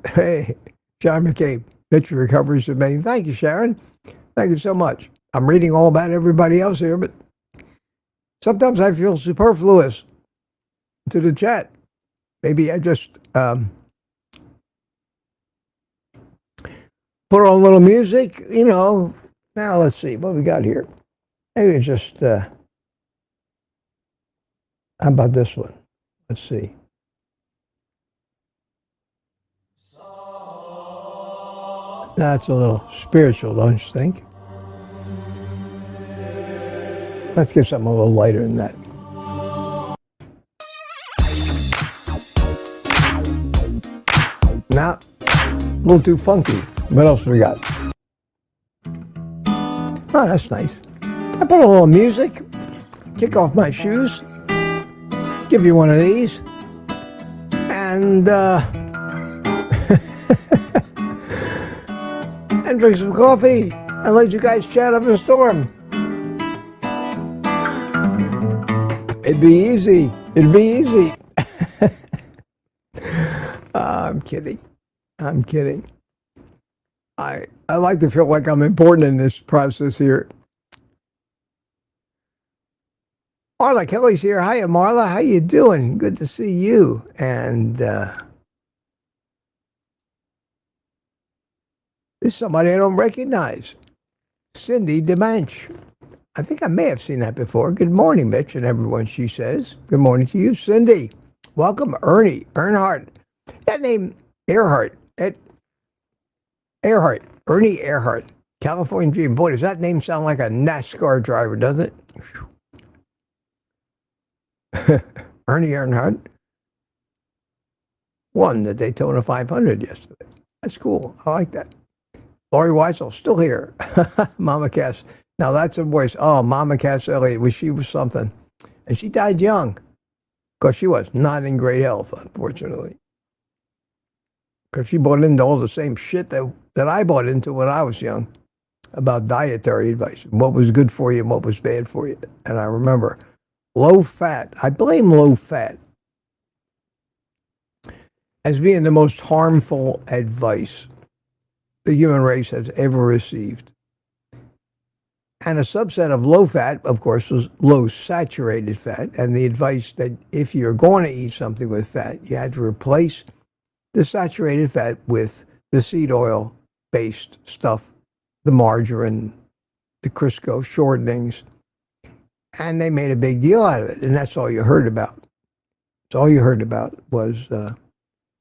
Hey, John McCabe, Mitch recovers from me. Thank you, Sharon. Thank you so much. I'm reading all about everybody else here, but sometimes I feel superfluous to the chat. Maybe I just put on a little music, you know. Now, let's see what we got here. Maybe it's just, how about this one? Let's see. That's a little spiritual, don't you think? Let's get something a little lighter than that. Now, a little too funky. What else we got? Oh, that's nice. I put a little music, kick off my shoes, give you one of these, and and drink some coffee and let you guys chat up a storm. It'd be easy. It'd be easy. I'm kidding. I'm kidding. I like to feel like I'm important in this process here. Marla Kelly's here. Hiya, Marla. How you doing? Good to see you. And this is somebody I don't recognize. Cindy DeManch. I think I may have seen that before. Good morning, Mitch and everyone, she says. Good morning to you, Cindy. Welcome, Ernie Earnhardt. That name, Earhart. Earhart. Ernie Earhart. California Dream. Boy, does that name sound like a NASCAR driver, doesn't it? Ernie Earnhardt won the Daytona 500 yesterday. That's cool. I like that. Lori Weisel, still here. Mama Cass. Now that's a voice. Oh, Mama Cass Elliott. She was something. And she died young. Because she was not in great health, unfortunately. Because she bought into all the same shit that I bought into when I was young about dietary advice, what was good for you and what was bad for you. And I remember low fat. I blame low fat as being the most harmful advice the human race has ever received. And a subset of low fat, of course, was low saturated fat. And the advice that if you're going to eat something with fat, you had to replace the saturated fat with the seed oil based stuff, the margarine, the Crisco shortenings. And they made a big deal out of it. And that's all you heard about. That's all you heard about was,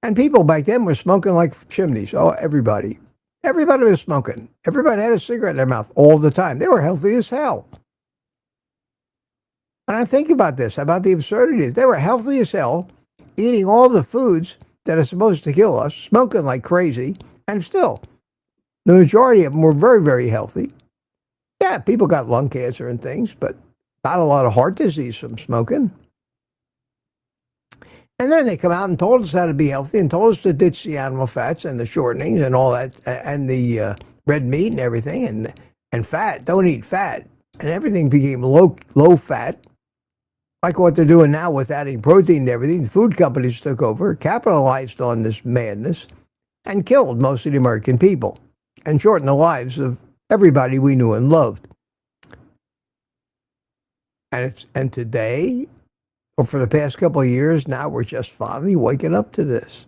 and people back then were smoking like chimneys. Oh, everybody. Everybody was smoking. Everybody had a cigarette in their mouth all the time. They were healthy as hell. And I think about this, about the absurdities. They were healthy as hell, eating all the foods that are supposed to kill us, smoking like crazy, and still The majority of them were very, very healthy. Yeah, people got lung cancer and things, but not a lot of heart disease from smoking. And then they come out and told us how to be healthy and told us to ditch the animal fats and the shortenings and all that, and the red meat and everything, and fat. Don't eat fat. And everything became low fat, like what they're doing now with adding protein to everything. The food companies took over, capitalized on this madness, and killed most of the American people and shortened the lives of everybody we knew and loved. And today, or for the past couple of years now, we're just finally waking up to this.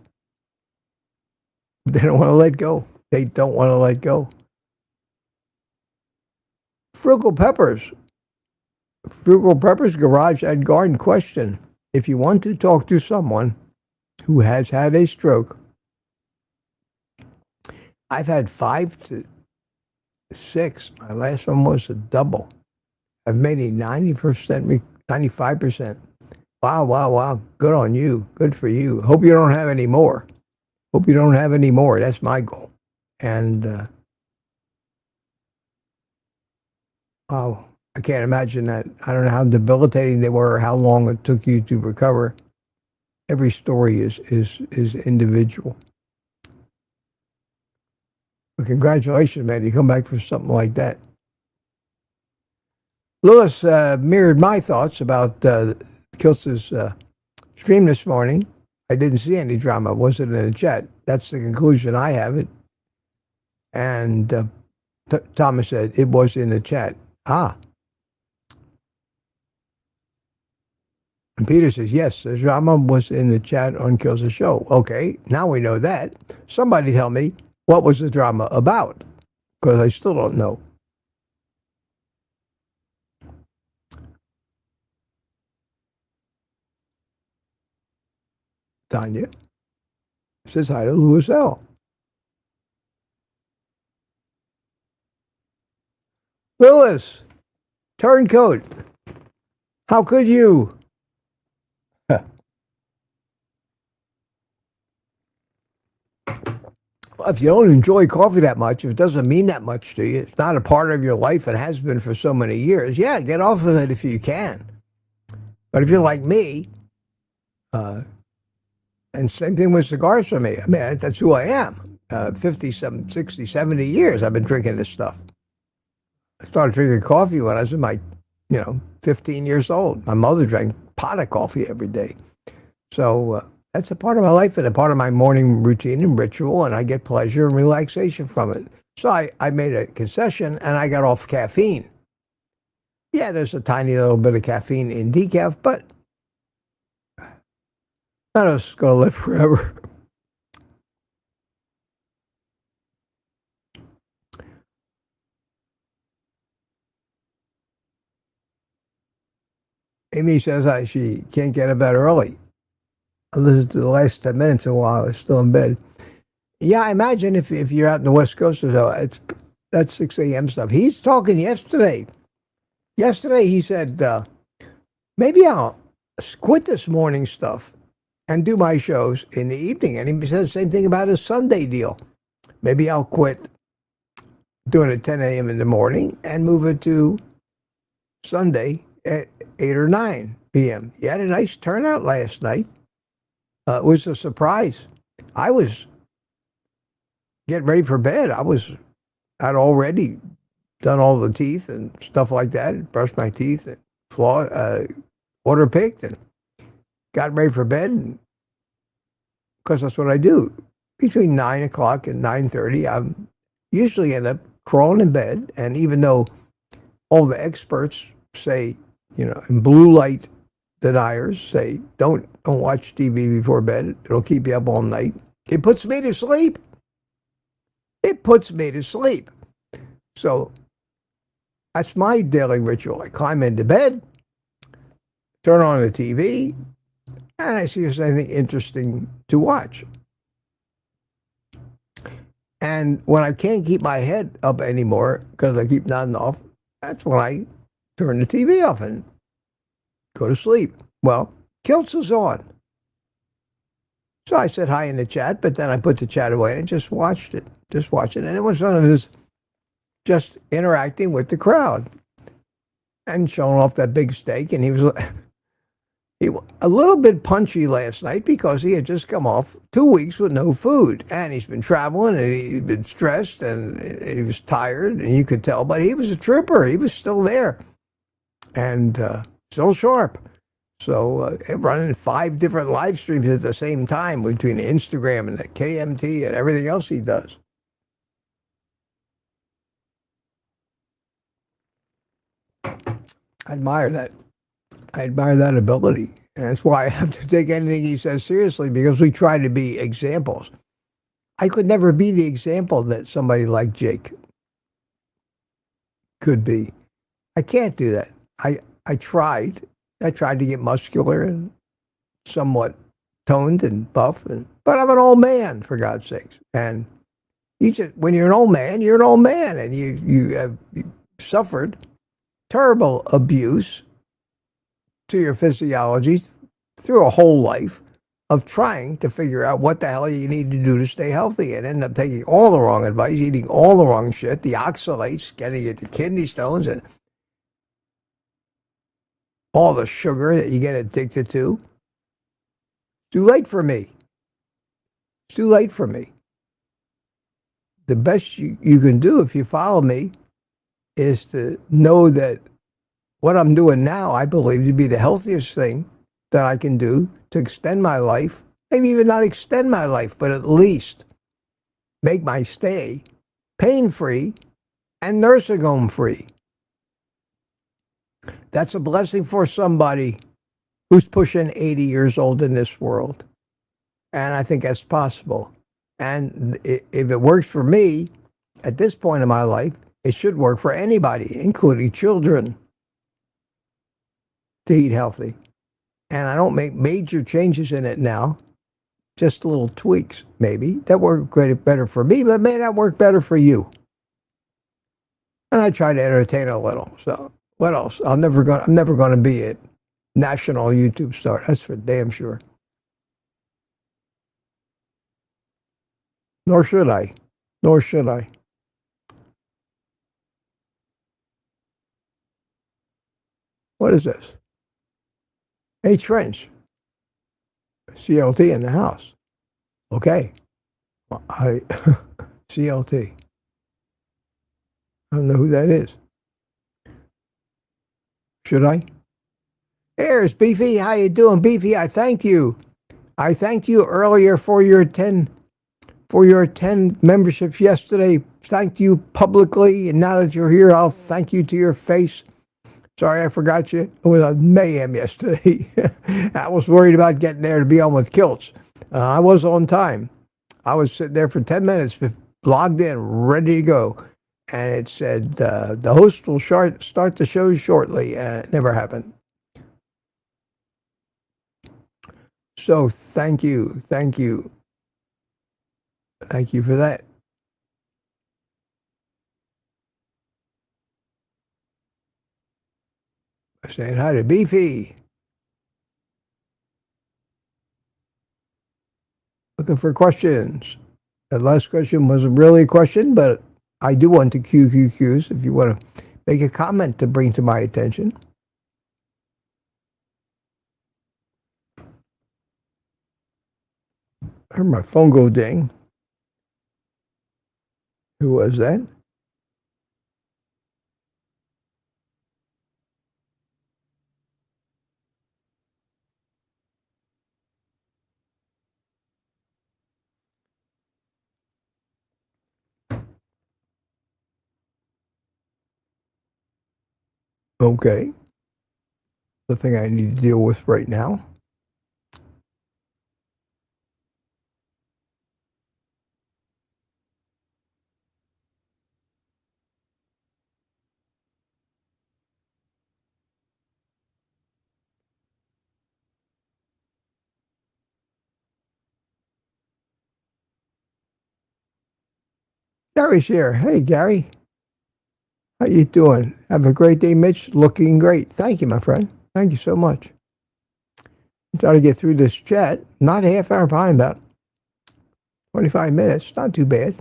They don't want to let go. They don't want to let go. Frugal Peppers Garage and Garden question. If you want to talk to someone who has had a stroke, I've had 5 to 6. My last one was a double. I've made a 90%, 95%. Wow. Good on you. Good for you. Hope you don't have any more. That's my goal. And, wow, I can't imagine that. I don't know how debilitating they were or how long it took you to recover. Every story is individual. But congratulations, man. You come back for something like that. Lewis mirrored my thoughts about Kiltz's stream this morning. I didn't see any drama. Was it in the chat? That's the conclusion I have it. And Thomas said it was in the chat. Ah. And Peter says, yes, the drama was in the chat on Kiltz's show. Okay, now we know that. Somebody tell me, what was the drama about? Because I still don't know. Tanya says hi to Louis L. Louis, turncoat, how could you? If you don't enjoy coffee that much, if it doesn't mean that much to you, it's not a part of your life, it has been for so many years, yeah, get off of it if you can. But if you're like me, and same thing with cigars for me. I mean, that's who I am. 50, 60, 70 years I've been drinking this stuff. I started drinking coffee when I was in my, 15 years old. My mother drank a pot of coffee every day. So that's a part of my life and a part of my morning routine and ritual, and I get pleasure and relaxation from it. So I made a concession, and I got off caffeine. Yeah, there's a tiny little bit of caffeine in decaf, but none of us is going to live forever. Amy says she can't get to bed early. I listened to the last 10 minutes while I was still in bed. Yeah, I imagine if you're out in the West Coast or so, that's 6 a.m. stuff. He's talking yesterday. Yesterday he said, maybe I'll quit this morning stuff and do my shows in the evening. And he said the same thing about his Sunday deal. Maybe I'll quit doing it at 10 a.m. in the morning and move it to Sunday at 8 or 9 p.m. He had a nice turnout last night. It was a surprise. I was getting ready for bed. I'd already done all the teeth and stuff like that, brushed my teeth and water picked and got ready for bed. Because that's what I do. Between 9 o'clock and 9:30, I usually end up crawling in bed. And even though all the experts say, and blue light deniers say, don't watch TV before bed. It'll keep you up all night. It puts me to sleep. So that's my daily ritual. I climb into bed, turn on the TV, and I see if there's anything interesting to watch. And when I can't keep my head up anymore because I keep nodding off, that's when I turn the TV off and go to sleep. Well, Kiltz is on. So I said hi in the chat, but then I put the chat away and just watched it. Just watched it. And it was one of his just interacting with the crowd and showing off that big steak. And he was a little bit punchy last night because he had just come off 2 weeks with no food. And he's been traveling and he'd been stressed and he was tired. And you could tell, but he was a trooper. He was still there and still sharp. So running 5 different live streams at the same time between Instagram and the KMT and everything else he does. I admire that. I admire that ability. And that's why I have to take anything he says seriously, because we try to be examples. I could never be the example that somebody like Jake could be. I can't do that. I tried. I tried to get muscular and somewhat toned and buff, but I'm an old man, for God's sakes. And when you're an old man, you're an old man, and you have suffered terrible abuse to your physiology through a whole life of trying to figure out what the hell you need to do to stay healthy, and end up taking all the wrong advice, eating all the wrong shit, the oxalates, getting into kidney stones, and all the sugar that you get addicted to. It's too late for me. It's too late for me. The best you can do if you follow me is to know that what I'm doing now, I believe to be the healthiest thing that I can do to extend my life. Maybe even not extend my life, but at least make my stay pain-free and nursing home free. That's a blessing for somebody who's pushing 80 years old in this world. And I think that's possible. And if it works for me at this point in my life, it should work for anybody, including children, to eat healthy. And I don't make major changes in it now, just little tweaks maybe that work better for me, but may not work better for you. And I try to entertain a little. So what else? I'm never going to be a national YouTube star. That's for damn sure. Nor should I. Nor should I. What is this? Hey, Trench. CLT in the house. Okay. CLT. I don't know who that is. Should I? Here's Beefy. How you doing, Beefy? I thanked you. I thanked you earlier for your 10 memberships yesterday. Thanked you publicly, and now that you're here, I'll thank you to your face. Sorry, I forgot you. It was a mayhem yesterday. I was worried about getting there to be on with kilts. I was on time. I was sitting there for 10 minutes, logged in, ready to go. And it said, the host will start the show shortly. And it never happened. So thank you. Thank you. Thank you for that. Saying hi to Beefy. Looking for questions. The last question wasn't really a question, but I do want the QQQs if you want to make a comment to bring to my attention. I heard my phone go ding. Who was that? Okay. The thing I need to deal with right now. Gary's here. Hey, Gary. How you doing? Have a great day, Mitch. Looking great. Thank you, my friend. Thank you so much. Try to get through this chat. Not a half hour, probably about 25 minutes. Not too bad.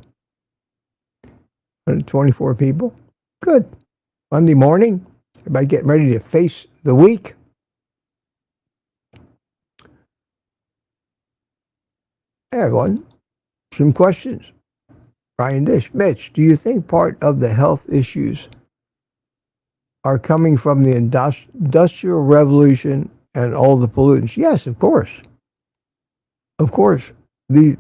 124 people. Good. Monday morning. Everybody getting ready to face the week. Hey, everyone. Some questions. Brian Dish. Mitch, do you think part of the health issues are coming from the industrial revolution and all the pollutants? Yes, of course. Of course. I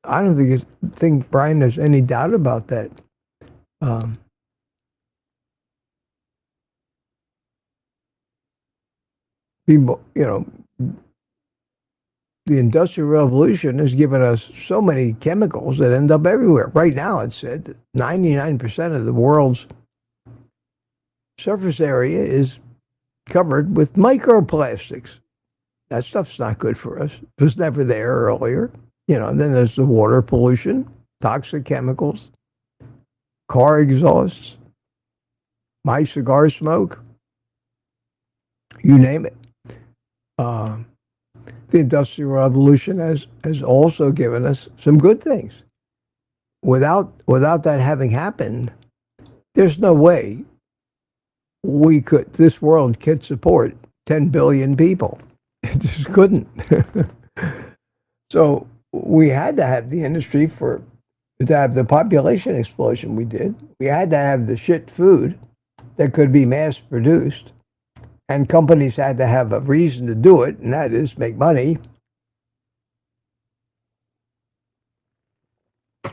don't think Brian, there's any doubt about that. People, the Industrial Revolution has given us so many chemicals that end up everywhere. Right now, it's said that 99% of the world's surface area is covered with microplastics. That stuff's not good for us. It was never there earlier. And then there's the water pollution, toxic chemicals, car exhausts, my cigar smoke, you name it. The Industrial Revolution has also given us some good things. Without that having happened, there's no way this world could support 10 billion people. It just couldn't. So we had to have the industry to have the population explosion we did. We had to have the shit food that could be mass produced. And companies had to have a reason to do it, and that is make money.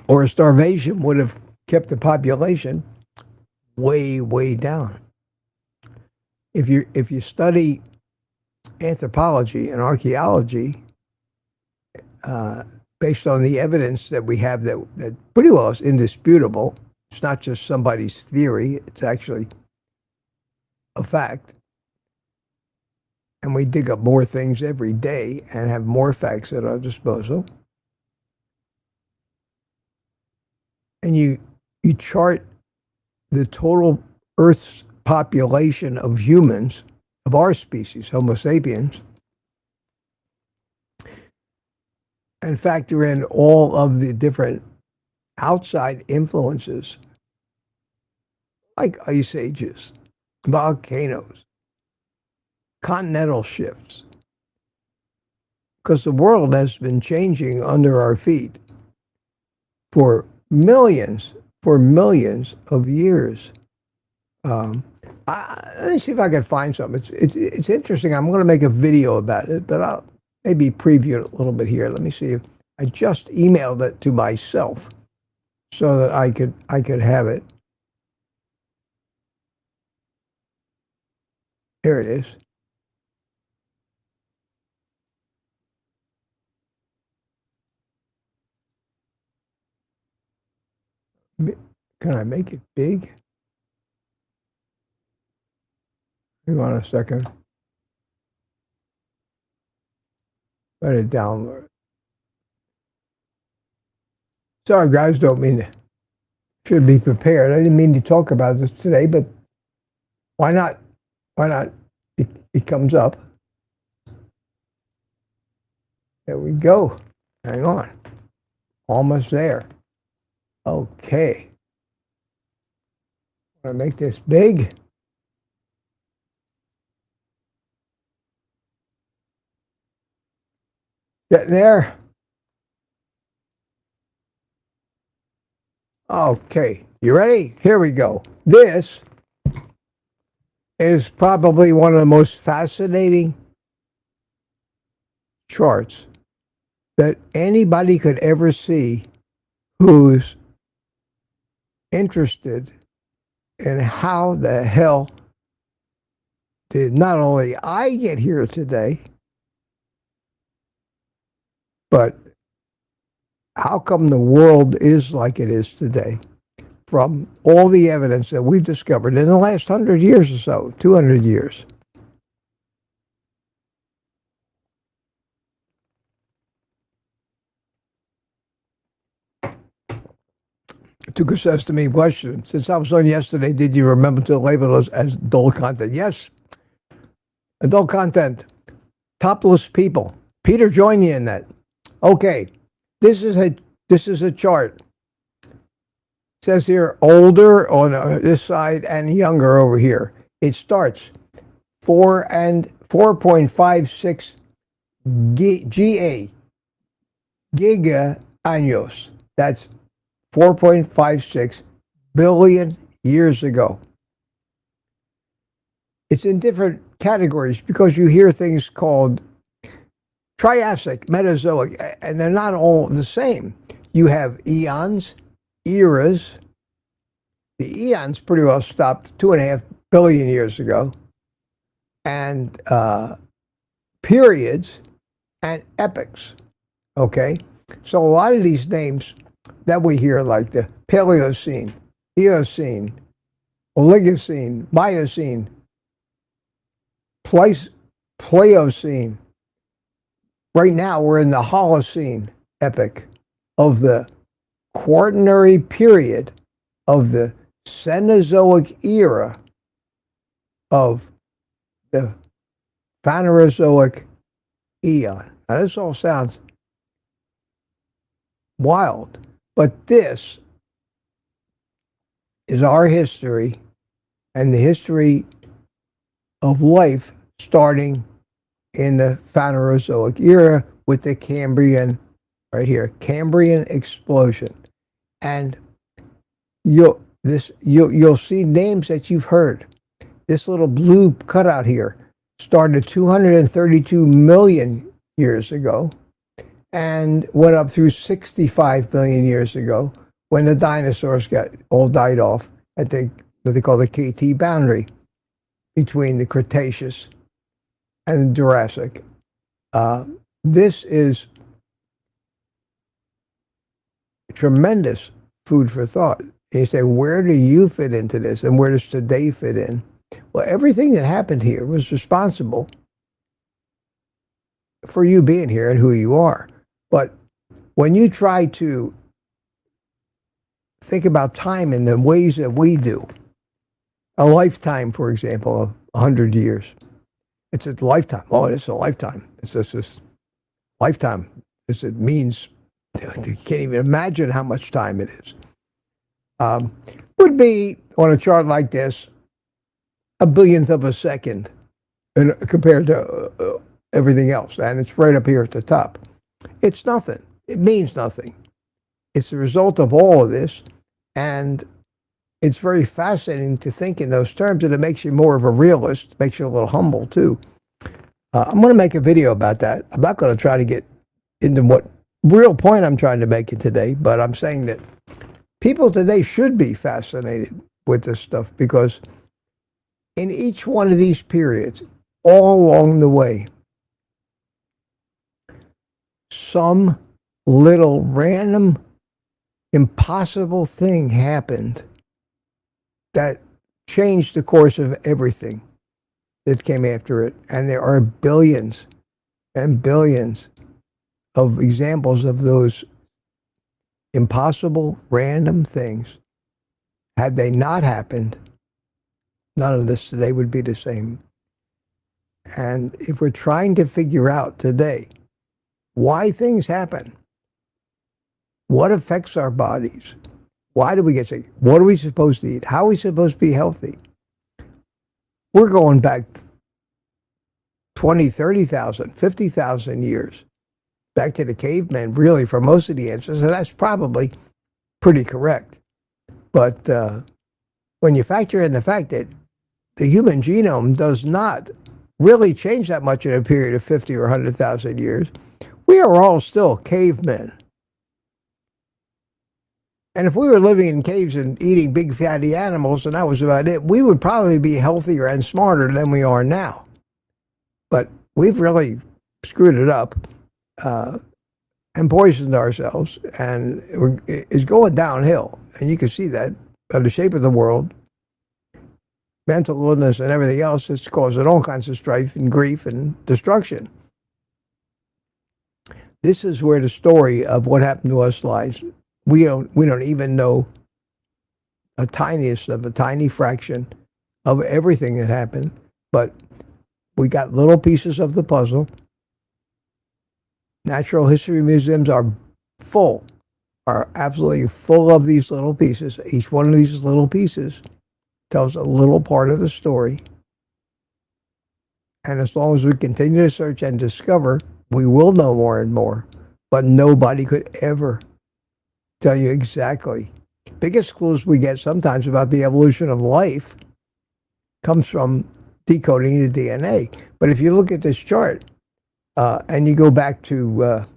Or starvation would have kept the population way, way down. If you study anthropology and archaeology, based on the evidence that we have that pretty well is indisputable, it's not just somebody's theory, it's actually a fact. And we dig up more things every day and have more facts at our disposal. And you chart the total Earth's population of humans, of our species, Homo sapiens, and factor in all of the different outside influences, like ice ages, volcanoes, continental shifts, because the world has been changing under our feet for millions of years. Let me see if I can find something. It's interesting. I'm going to make a video about it, but I'll maybe preview it a little bit here. Let me see if I just emailed it to myself so that I could have it. Here it is. Can I make it big? Hang on a second. Let it download. Sorry, guys, don't mean to. Should be prepared. I didn't mean to talk about this today, but why not? Why not? It comes up. There we go. Hang on. Almost there. Okay. Want to make this big? Get there? Okay. You ready? Here we go. This is probably one of the most fascinating charts that anybody could ever see who's interested in how the hell did not only I get here today, but how come the world is like it is today from all the evidence that we've discovered in the last 100 years or so, 200 years. Tuka says to me, question, since I was on yesterday, did you remember to label us as adult content? Yes, adult content. Topless people. Peter, join you in that. Okay, this is a chart. It says here older on this side and younger over here. It starts 4.56 giga años. That's 4.56 billion years ago. It's in different categories because you hear things called Triassic, Mesozoic, and they're not all the same. You have eons, eras. The eons pretty well stopped 2.5 billion years ago. And periods and epochs. Okay? So a lot of these names that we hear, like the Paleocene, Eocene, Oligocene, Miocene, Pleistocene. Right now, we're in the Holocene epoch of the Quaternary period of the Cenozoic era of the Phanerozoic eon. Now, this all sounds wild, but this is our history and the history of life starting in the Phanerozoic era with the Cambrian, right here, Cambrian explosion. And you'll see names that you've heard. This little blue cutout here started 232 million years ago and went up through 65 million years ago when the dinosaurs all died off at what they call the KT boundary between the Cretaceous and the Jurassic. This is tremendous food for thought. And you say, where do you fit into this, and where does today fit in? Well, everything that happened here was responsible for you being here and who you are. But when you try to think about time in the ways that we do, a lifetime, for example, of 100 years, it's a lifetime. Oh, it's a lifetime. It's just this lifetime. It means you can't even imagine how much time it is. Would be, on a chart like this, a billionth of a second compared to everything else. And it's right up here at the top. It's nothing. It means nothing. It's the result of all of this. And it's very fascinating to think in those terms, and it makes you more of a realist, makes you a little humble too. I'm going to make a video about that. I'm not going to try to get into what real point I'm trying to make it today, but I'm saying that people today should be fascinated with this stuff, because in each one of these periods, all along the way, some little random, impossible thing happened that changed the course of everything that came after it. And there are billions and billions of examples of those impossible, random things. Had they not happened, none of this today would be the same. And if we're trying to figure out today why things happen, what affects our bodies, why do we get sick, what are we supposed to eat, how are we supposed to be healthy, we're going back 20, 30,000, 50,000 years, back to the cavemen, really, for most of the answers, and that's probably pretty correct. But when you factor in the fact that the human genome does not really change that much in a period of 50 or 100,000 years, we are all still cavemen. And if we were living in caves and eating big fatty animals and that was about it, we would probably be healthier and smarter than we are now. But we've really screwed it up and poisoned ourselves, and it's going downhill. And you can see that by the shape of the world, mental illness and everything else. It's causing all kinds of strife and grief and destruction. This is where the story of what happened to us lies. We don't even know a tiniest of a tiny fraction of everything that happened, but we got little pieces of the puzzle, Natural history museums are absolutely full of these little pieces. Each one of these little pieces tells a little part of the story. And as long as we continue to search and discover, we will know more and more. But nobody could ever tell you exactly. Biggest clues we get sometimes about the evolution of life comes from decoding the DNA. But if you look at this chart and you go back to what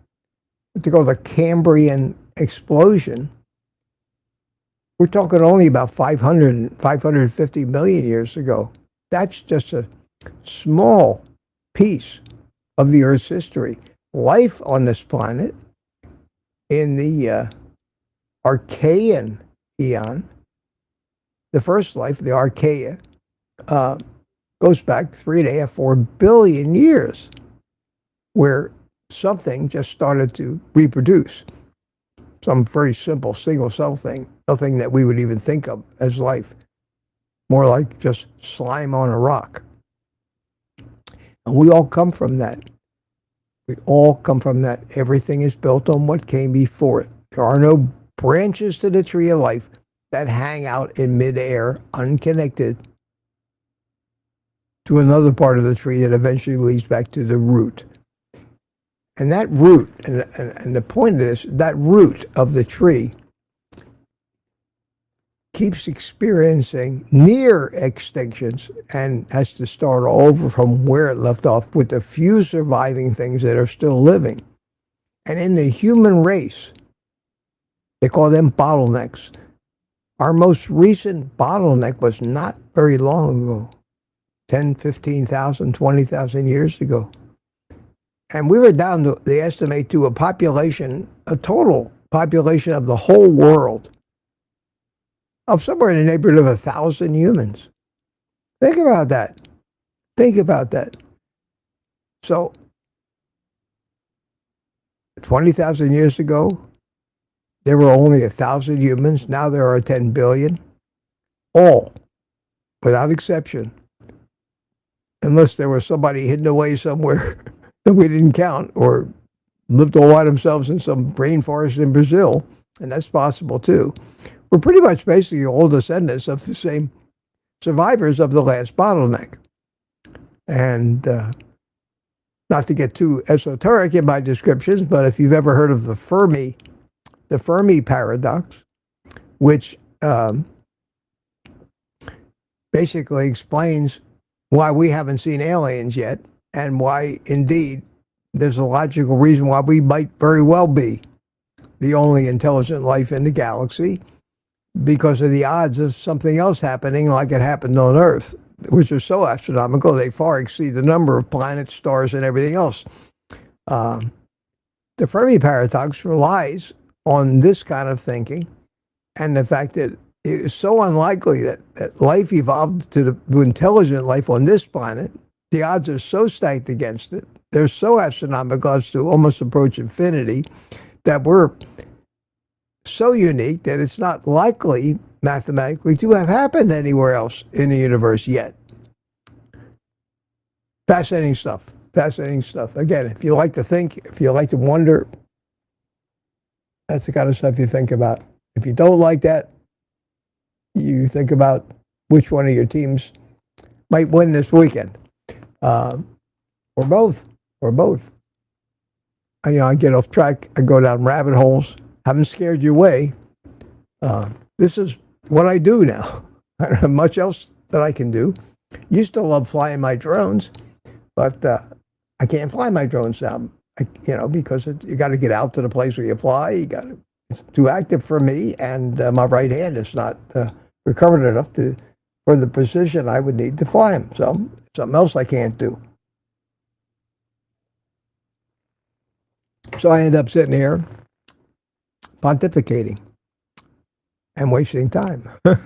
they call the Cambrian explosion, we're talking only about 550 million years ago. That's just a small piece of the Earth's history. Life on this planet in the Archean eon, the first life, the Archaea, goes back 4 billion years, where something just started to reproduce. Some very simple single cell thing, nothing that we would even think of as life. More like just slime on a rock. And we all come from that. We all come from that. Everything is built on what came before it. There are no branches to the tree of life that hang out in midair, unconnected to another part of the tree that eventually leads back to the root. And that root, and the point of this, that root of the tree keeps experiencing near extinctions and has to start over from where it left off with the few surviving things that are still living. And in the human race, they call them bottlenecks. Our most recent bottleneck was not very long ago, 10, 15,000, 20,000 years ago. And we were down to, they estimate, to a total population of the whole world of somewhere in the neighborhood of 1,000 humans. Think about that. Think about that. So, 20,000 years ago, there were only 1,000 humans. Now there are 10 billion. All, without exception, unless there was somebody hidden away somewhere that we didn't count, or lived all by themselves in some rainforest in Brazil, and that's possible too. We're pretty much basically all descendants of the same survivors of the last bottleneck. And not to get too esoteric in my descriptions, but if you've ever heard of the Fermi paradox, which basically explains why we haven't seen aliens yet, and why, indeed, there's a logical reason why we might very well be the only intelligent life in the galaxy, because of the odds of something else happening like it happened on Earth, which are so astronomical, they far exceed the number of planets, stars, and everything else. The Fermi paradox relies on this kind of thinking, and the fact that it is so unlikely that life evolved to intelligent life on this planet. The odds are so stacked against it. They're so astronomical as to almost approach infinity, that we're so unique that it's not likely mathematically to have happened anywhere else in the universe yet. Fascinating stuff. Fascinating stuff. Again, if you like to think, if you like to wonder, that's the kind of stuff you think about. If you don't like that, you think about which one of your teams might win this weekend. Or both. I get off track. I go down rabbit holes. Haven't scared you away. This is what I do now. I don't have much else that I can do. Used to love flying my drones, but I can't fly my drones now. Because you got to get out to the place where you fly. It's too active for me, and my right hand is not recovered enough for the precision I would need to fly them. So something else I can't do. So I end up sitting here pontificating and wasting time. Well,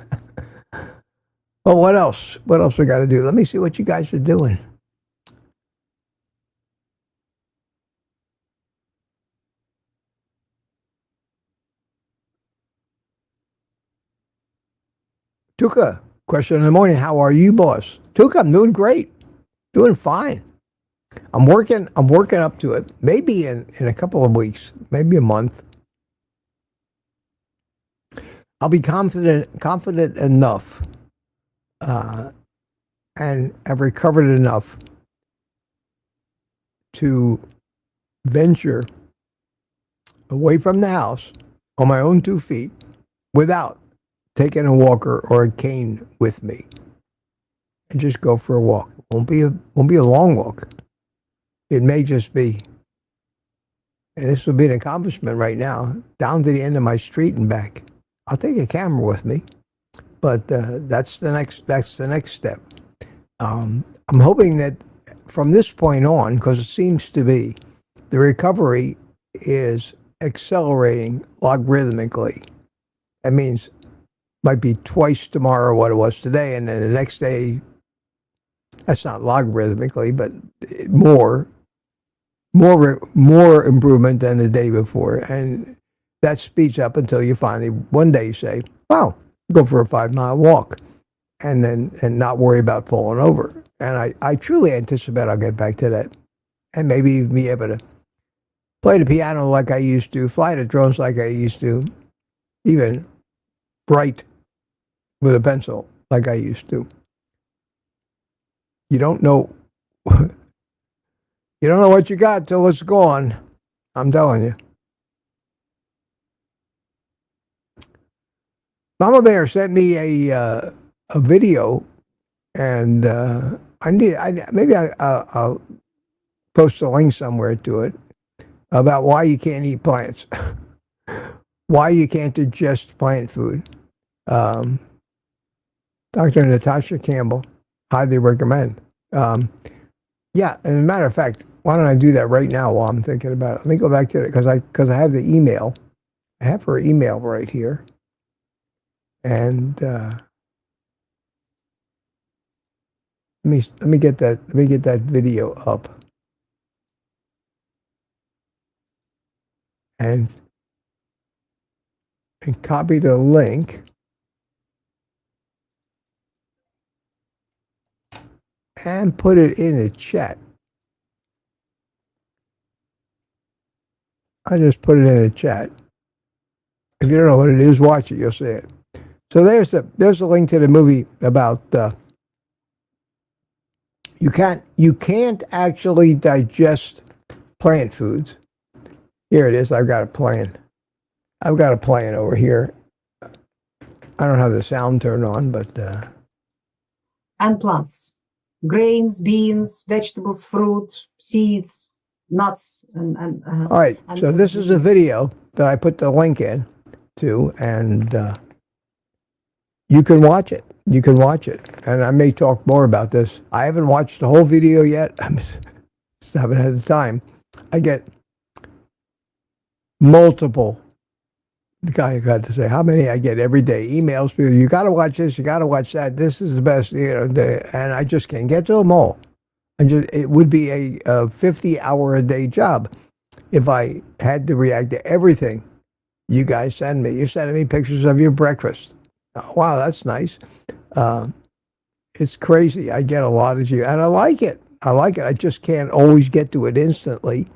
what else? What else we got to do? Let me see what you guys are doing. Tuka, question in the morning. How are you, boss? Tuka, I'm doing great. Doing fine. I'm working up to it. Maybe in a couple of weeks, maybe a month, I'll be confident enough, and have recovered enough to venture away from the house on my own 2 feet without taking a walker or a cane with me, and just go for a walk. Won't be a long walk. It may just be, and this will be an accomplishment right now, down to the end of my street and back. I'll take a camera with me, but that's the next step. I'm hoping that from this point on, because it seems to be, the recovery is accelerating logarithmically. That means might be twice tomorrow what it was today, and then the next day, that's not logarithmically, but more improvement than the day before. And that speeds up until you finally one day say, wow, go for a 5-mile walk, and not worry about falling over. And I truly anticipate I'll get back to that, and maybe even be able to play the piano like I used to, fly the drones like I used to, even write with a pencil like I used to. You don't know what you got till it's gone. I'm telling you. Mama Bear sent me a video, and I'll post a link somewhere to it about why you can't eat plants, why you can't ingest plant food. Dr. Natasha Campbell, highly recommend. Yeah, as a matter of fact, why don't I do that right now while I'm thinking about it? Let me go back to it because I have the email. I have her email right here, and let me get that video up, and copy the link, and put it in the chat. I just put it in the chat. If you don't know what it is, watch it. You'll see it. So there's a link to the movie about you can't actually digest plant foods. Here it is. I've got a plan over here. I don't have the sound turned on, but and plants, grains, beans, vegetables, fruit, seeds, nuts, and all right. So this is a video that I put the link in to, and you can watch it. And I may talk more about this. I haven't watched the whole video yet. I haven't had the time. I get multiple, the guy got to say how many I get every day, emails, people, you got to watch this, you got to watch that, this is the best, and I just can't get to them all. It would be a 50-hour a day job if I had to react to everything you guys send me. You're sending me pictures of your breakfast. Oh, wow, that's nice. It's crazy. I get a lot of you, and I like it. I just can't always get to it instantly,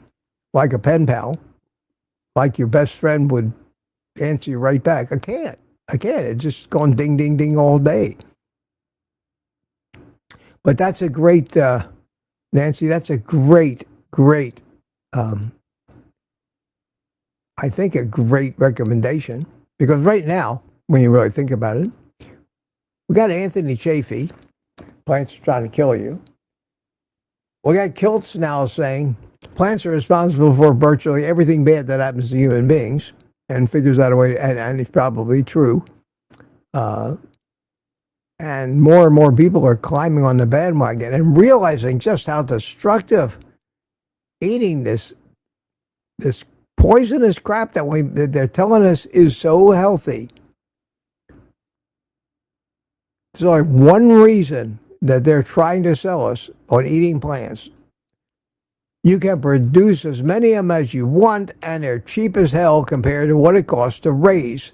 like a pen pal, like your best friend would answer you right back. I can't. It's just going ding, ding, ding all day. But that's a great, Nancy, that's a great, I think a great recommendation. Because right now, when you really think about it, we got Anthony Chaffee, plants are trying to kill you. We got Kiltz now saying plants are responsible for virtually everything bad that happens to human beings, and figures out a way, and it's probably true. And more people are climbing on the bandwagon and realizing just how destructive eating this poisonous crap that they're telling us is so healthy. There's only one reason that they're trying to sell us on eating plants. You can produce as many of them as you want, and they're cheap as hell compared to what it costs to raise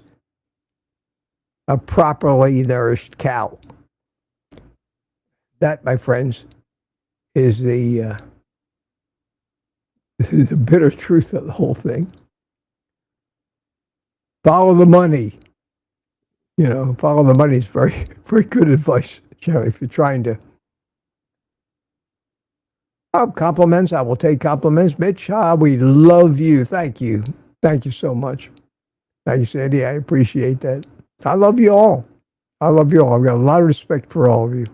a properly nourished cow. That, my friends, is the This is the bitter truth of the whole thing. Follow the money. Follow the money is very, very good advice, Jerry, if you're trying to. Compliments. I will take compliments. Mitch, we love you. Thank you. Thank you so much. Thank you, Sandy. I appreciate that. I love you all. I love you all. I've got a lot of respect for all of you.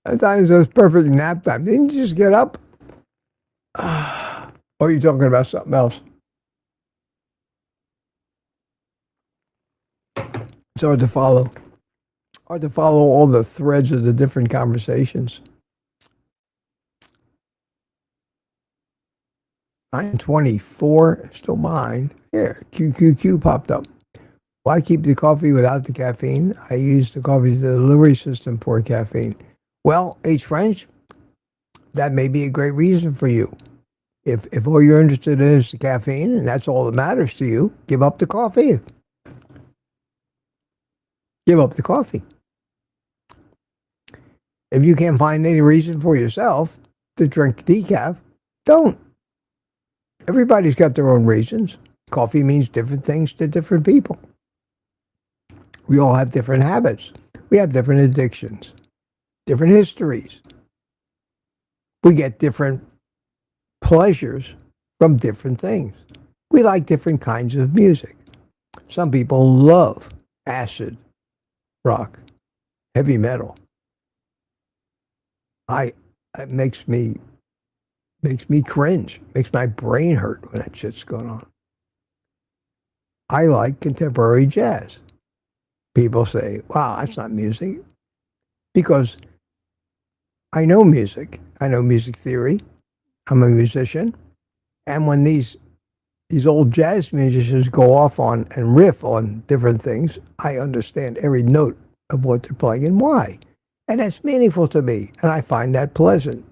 At times it was perfect nap time. Didn't you just get up? Or are you talking about something else? It's hard to follow. Hard to follow all the threads of the different conversations. 9:24, still mine. Here, QQQ popped up. Why keep the coffee without the caffeine? I use the coffee delivery system for caffeine. Well, H. French, that may be a great reason for you. If all you're interested in is the caffeine and that's all that matters to you, give up the coffee. Give up the coffee. If you can't find any reason for yourself to drink decaf, don't. Everybody's got their own reasons. Coffee means different things to different people. We all have different habits. We have different addictions, different histories. We get different pleasures from different things. We like different kinds of music. Some people love acid rock, heavy metal. It makes me cringe, makes my brain hurt when that shit's going on. I like contemporary jazz. People say, wow, that's not music. Because I know music. I know music theory. I'm a musician. And when these old jazz musicians go off on and riff on different things, I understand every note of what they're playing and why. And that's meaningful to me. And I find that pleasant.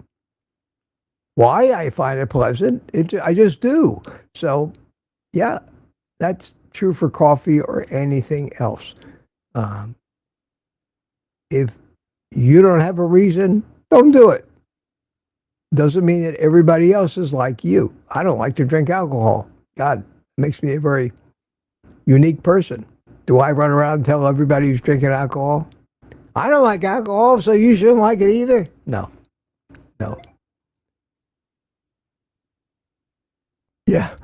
Why I find it pleasant, I just do. So, yeah, that's true for coffee or anything else. If you don't have a reason, don't do it. Doesn't mean that everybody else is like you. I don't like to drink alcohol. God, it makes me a very unique person. Do I run around and tell everybody who's drinking alcohol, I don't like alcohol, so you shouldn't like it either? No. Yeah.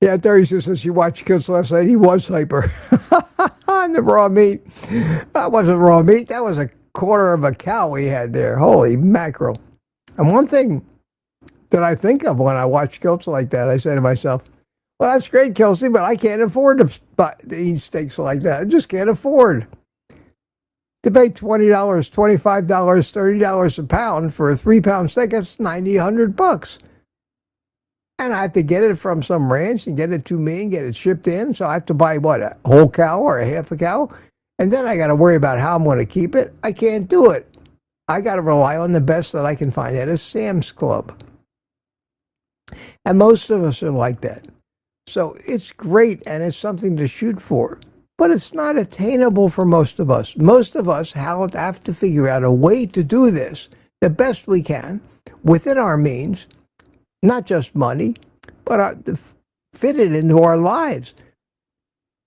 Yeah, Terry says she watched Kills last night. He was hyper. And the raw meat. That wasn't raw meat. That was a quarter of a cow he had there. Holy mackerel. And one thing that I think of when I watch Kills like that, I say to myself, well, that's great, Kelsey, but I can't afford to eat steaks like that. I just can't afford to pay $20, $25, $30 a pound for a 3-pound steak. That's $90, $100. And I have to get it from some ranch and get it to me and get it shipped in. So I have to buy, what, a whole cow or a half a cow? And then I got to worry about how I'm going to keep it. I can't do it. I got to rely on the best that I can find at a Sam's Club. And most of us are like that. So it's great and it's something to shoot for. But it's not attainable for most of us. Most of us have to figure out a way to do this the best we can within our means. Not just money, but fit it into our lives.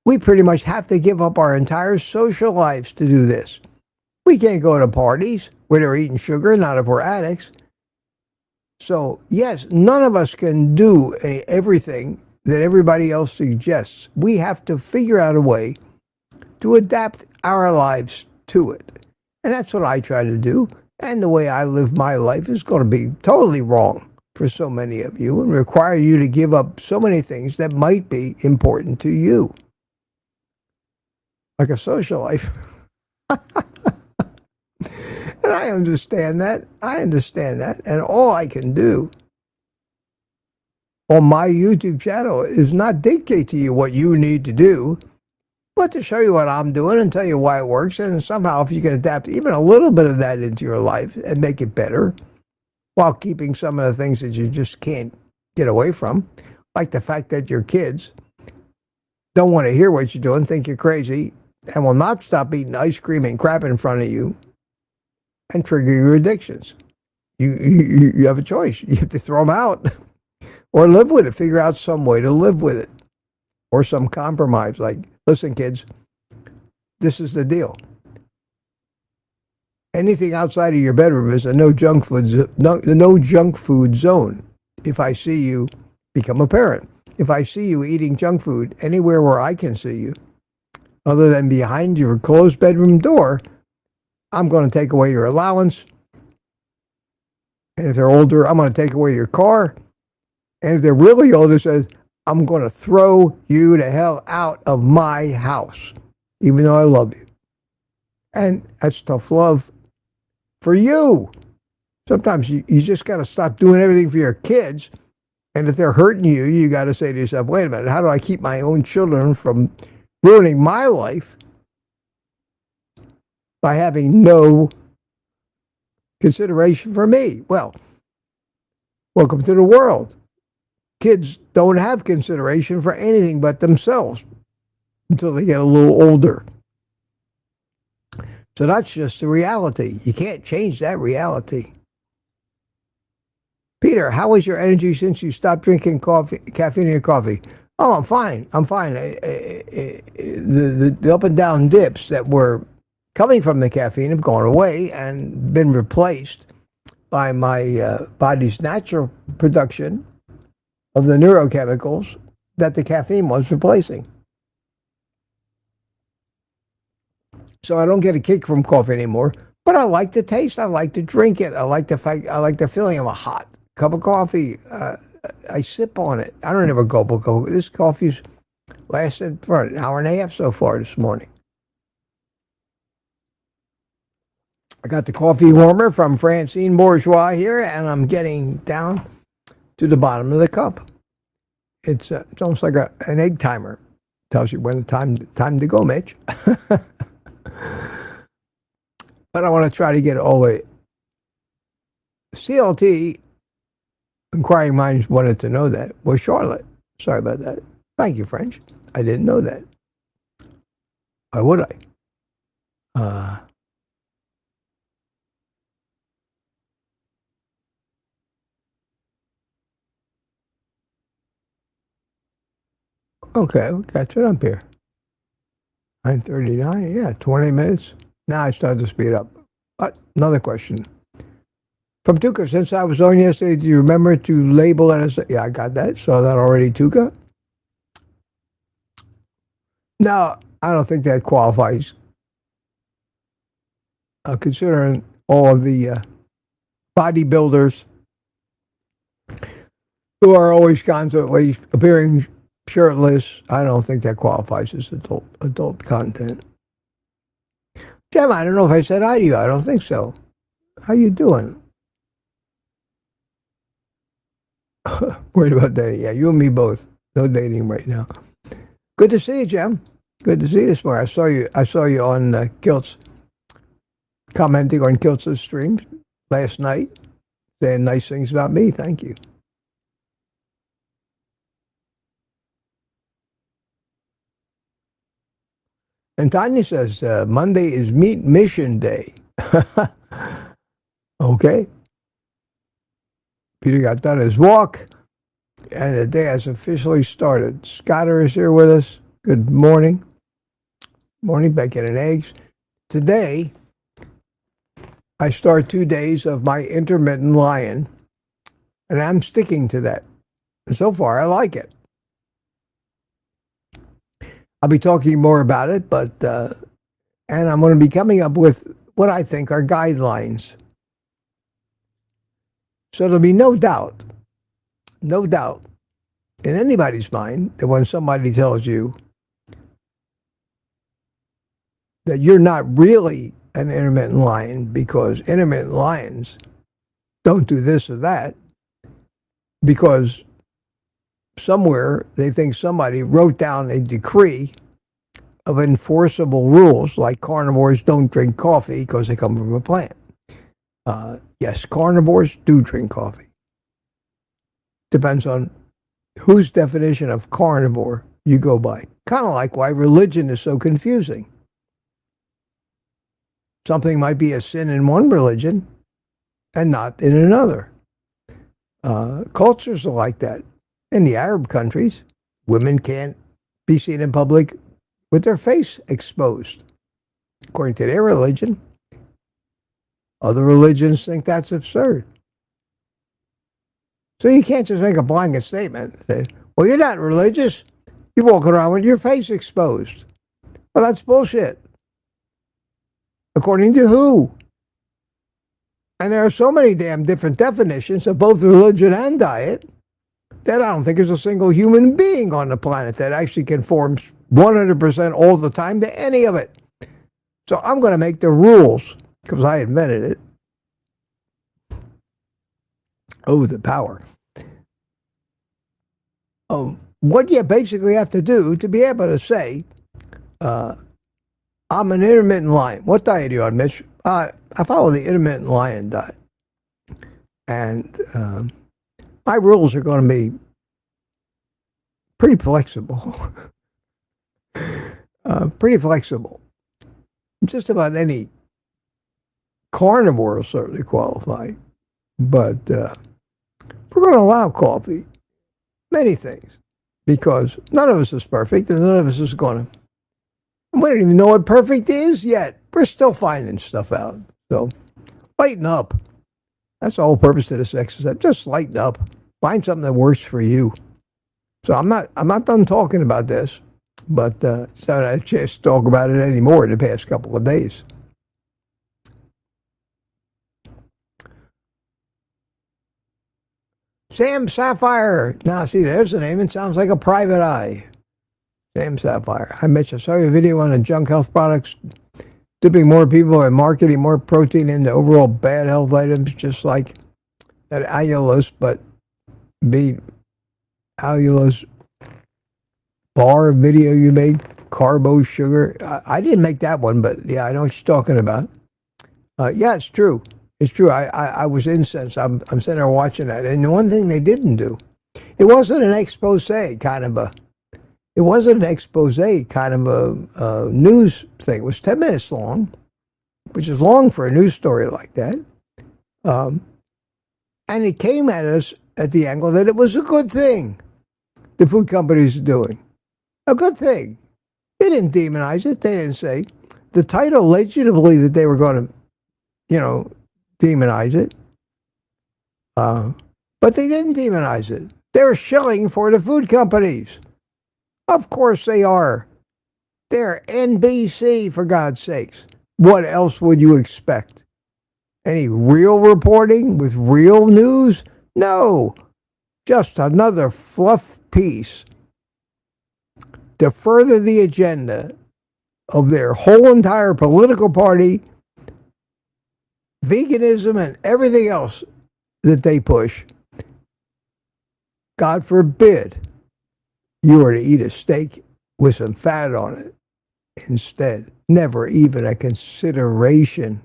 We pretty much have to give up our entire social lives to do this. We can't go to parties where they're eating sugar, not if we're addicts. So, yes, none of us can do everything that everybody else suggests. We have to figure out a way to adapt our lives to it. And that's what I try to do. And the way I live my life is going to be totally wrong for so many of you and require you to give up so many things that might be important to you. Like a social life. And I understand that. And all I can do on my YouTube channel is not dictate to you what you need to do, but to show you what I'm doing and tell you why it works. And somehow if you can adapt even a little bit of that into your life and make it better, while keeping some of the things that you just can't get away from, like the fact that your kids don't want to hear what you're doing, think you're crazy, and will not stop eating ice cream and crap in front of you and trigger your addictions. You have a choice. You have to throw them out or live with it. Figure out some way to live with it or some compromise. Like, listen, kids, this is the deal. Anything outside of your bedroom is a no junk food zone. If I see you become a parent, if I see you eating junk food anywhere where I can see you, other than behind your closed bedroom door, I'm going to take away your allowance. And if they're older, I'm going to take away your car. And if they're really older, says, I'm going to throw you the hell out of my house, even though I love you. And that's tough love for you. Sometimes you just got to stop doing everything for your kids. And if they're hurting you, you got to say to yourself, wait a minute, how do I keep my own children from ruining my life by having no consideration for me? Well, welcome to the world. Kids don't have consideration for anything but themselves until they get a little older. So that's just the reality. You can't change that reality. Peter, how is your energy since you stopped drinking caffeine in your coffee? Oh, I'm fine. I'm fine. The up and down dips that were coming from the caffeine have gone away and been replaced by my body's natural production of the neurochemicals that the caffeine was replacing. So I don't get a kick from coffee anymore, but I like the taste. I like to drink it. I like the feeling of a hot cup of coffee. I sip on it. I don't ever gulp a cup. This coffee's lasted for an hour and a half so far this morning. I got the coffee warmer from Francine Bourgeois here, and I'm getting down to the bottom of the cup. It's almost like an egg timer. Tells you when the time to go, Mitch. But I want to try to get it all the way. CLT, inquiring minds wanted to know that, was Charlotte. Sorry about that. Thank you, French. I didn't know that. Why would I? Okay, got it up here. 9:39, yeah, 20 minutes. Now I started to speed up. But another question. From Tuka, since I was on yesterday, do you remember to label it as... Yeah, I got that. Saw that already, Tuka. No, I don't think that qualifies. Considering all of the bodybuilders who are always constantly appearing shirtless, I don't think that qualifies as adult content. Jim, I don't know if I said hi to you. I don't think so. How you doing? Worried about dating. Yeah, you and me both. No dating right now. Good to see you, Jim. Good to see you this morning. I saw you on Kilt's, commenting on Kilt's stream last night, saying nice things about me. Thank you. And Tanya says, Monday is Meat Mission Day. Okay. Peter got done his walk, and the day has officially started. Scotter is here with us. Good morning. Morning, bacon and eggs. Today, I start 2 days of my intermittent lion, and I'm sticking to that. And so far, I like it. I'll be talking more about it, but and I'm going to be coming up with what I think are guidelines. So there'll be no doubt in anybody's mind that when somebody tells you that you're not really an intermittent lion because intermittent lions don't do this or that, because somewhere they think somebody wrote down a decree of enforceable rules like carnivores don't drink coffee because they come from a plant. Yes, carnivores do drink coffee. Depends on whose definition of carnivore you go by. Kind of like why religion is so confusing. Something might be a sin in one religion and not in another. Cultures are like that. In the Arab countries, women can't be seen in public with their face exposed, according to their religion. Other religions think that's absurd. So you can't just make a blanket statement and say, well, you're not religious. You're walking around with your face exposed. Well, that's bullshit. According to who? And there are so many damn different definitions of both religion and diet that I don't think there's a single human being on the planet that actually conforms 100% all the time to any of it. So I'm going to make the rules, because I invented it. Oh, the power. What you basically have to do to be able to say, I'm an intermittent lion. What diet are you on, Mitch? I follow the intermittent lion diet. And my rules are going to be pretty flexible. Pretty flexible. Just about any carnivore will certainly qualify. But we're going to allow coffee. Many things. Because none of us is perfect and none of us is going to. We don't even know what perfect is yet. We're still finding stuff out. So lighten up. That's the whole purpose of this exercise. Just lighten up. Find something that works for you. So I'm not done talking about this, but it's not a chance to talk about it anymore in the past couple of days. Sam Sapphire. Now, see, there's the name. It sounds like a private eye. Sam Sapphire. I mentioned, I saw your video on the junk health products, dipping more people and marketing more protein into overall bad health items, just like that allulose, but be allulose bar video you made, carbo sugar. I didn't make that one, but yeah, I know what you're talking about. Yeah, it's true. It's true. I was incensed. I'm sitting there watching that. And the one thing they didn't do, it wasn't an expose kind of a news thing. It was 10 minutes long, which is long for a news story like that. And it came at us at the angle that it was a good thing the food companies are doing. A good thing. They didn't demonize it. They didn't say. The title led you to believe that they were going to, demonize it. But they didn't demonize it. They're shilling for the food companies. Of course they are. They're NBC, for God's sakes. What else would you expect? Any real reporting with real news? No. Just another fluff piece to further the agenda of their whole entire political party, veganism, and everything else that they push. God forbid you were to eat a steak with some fat on it instead. Never even a consideration.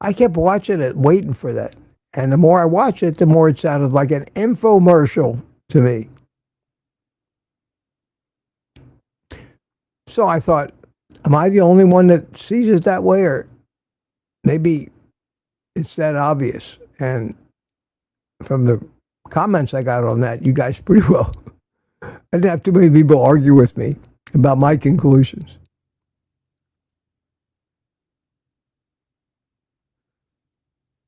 I kept watching it, waiting for that. And the more I watched it, the more it sounded like an infomercial to me. So I thought, am I the only one that sees it that way? Or maybe it's that obvious. And from the comments I got on that, you guys pretty well, I didn't have too many people argue with me about my conclusions.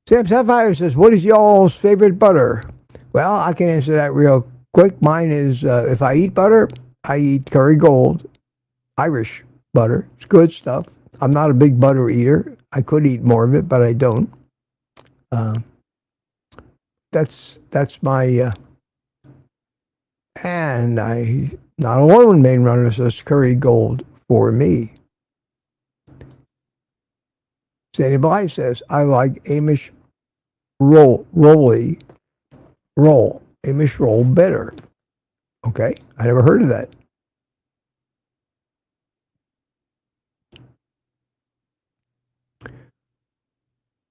Sam Sapphire says, what is y'all's favorite butter? Well, I can answer that real quick. Mine is, if I eat butter, I eat Curry Gold, Irish butter. It's good stuff. I'm not a big butter eater. I could eat more of it, but I don't. That's my, and I, not alone, main runner says Curry Gold for me. Sandy Bly says, I like Amish Amish roll better. Okay, I never heard of that.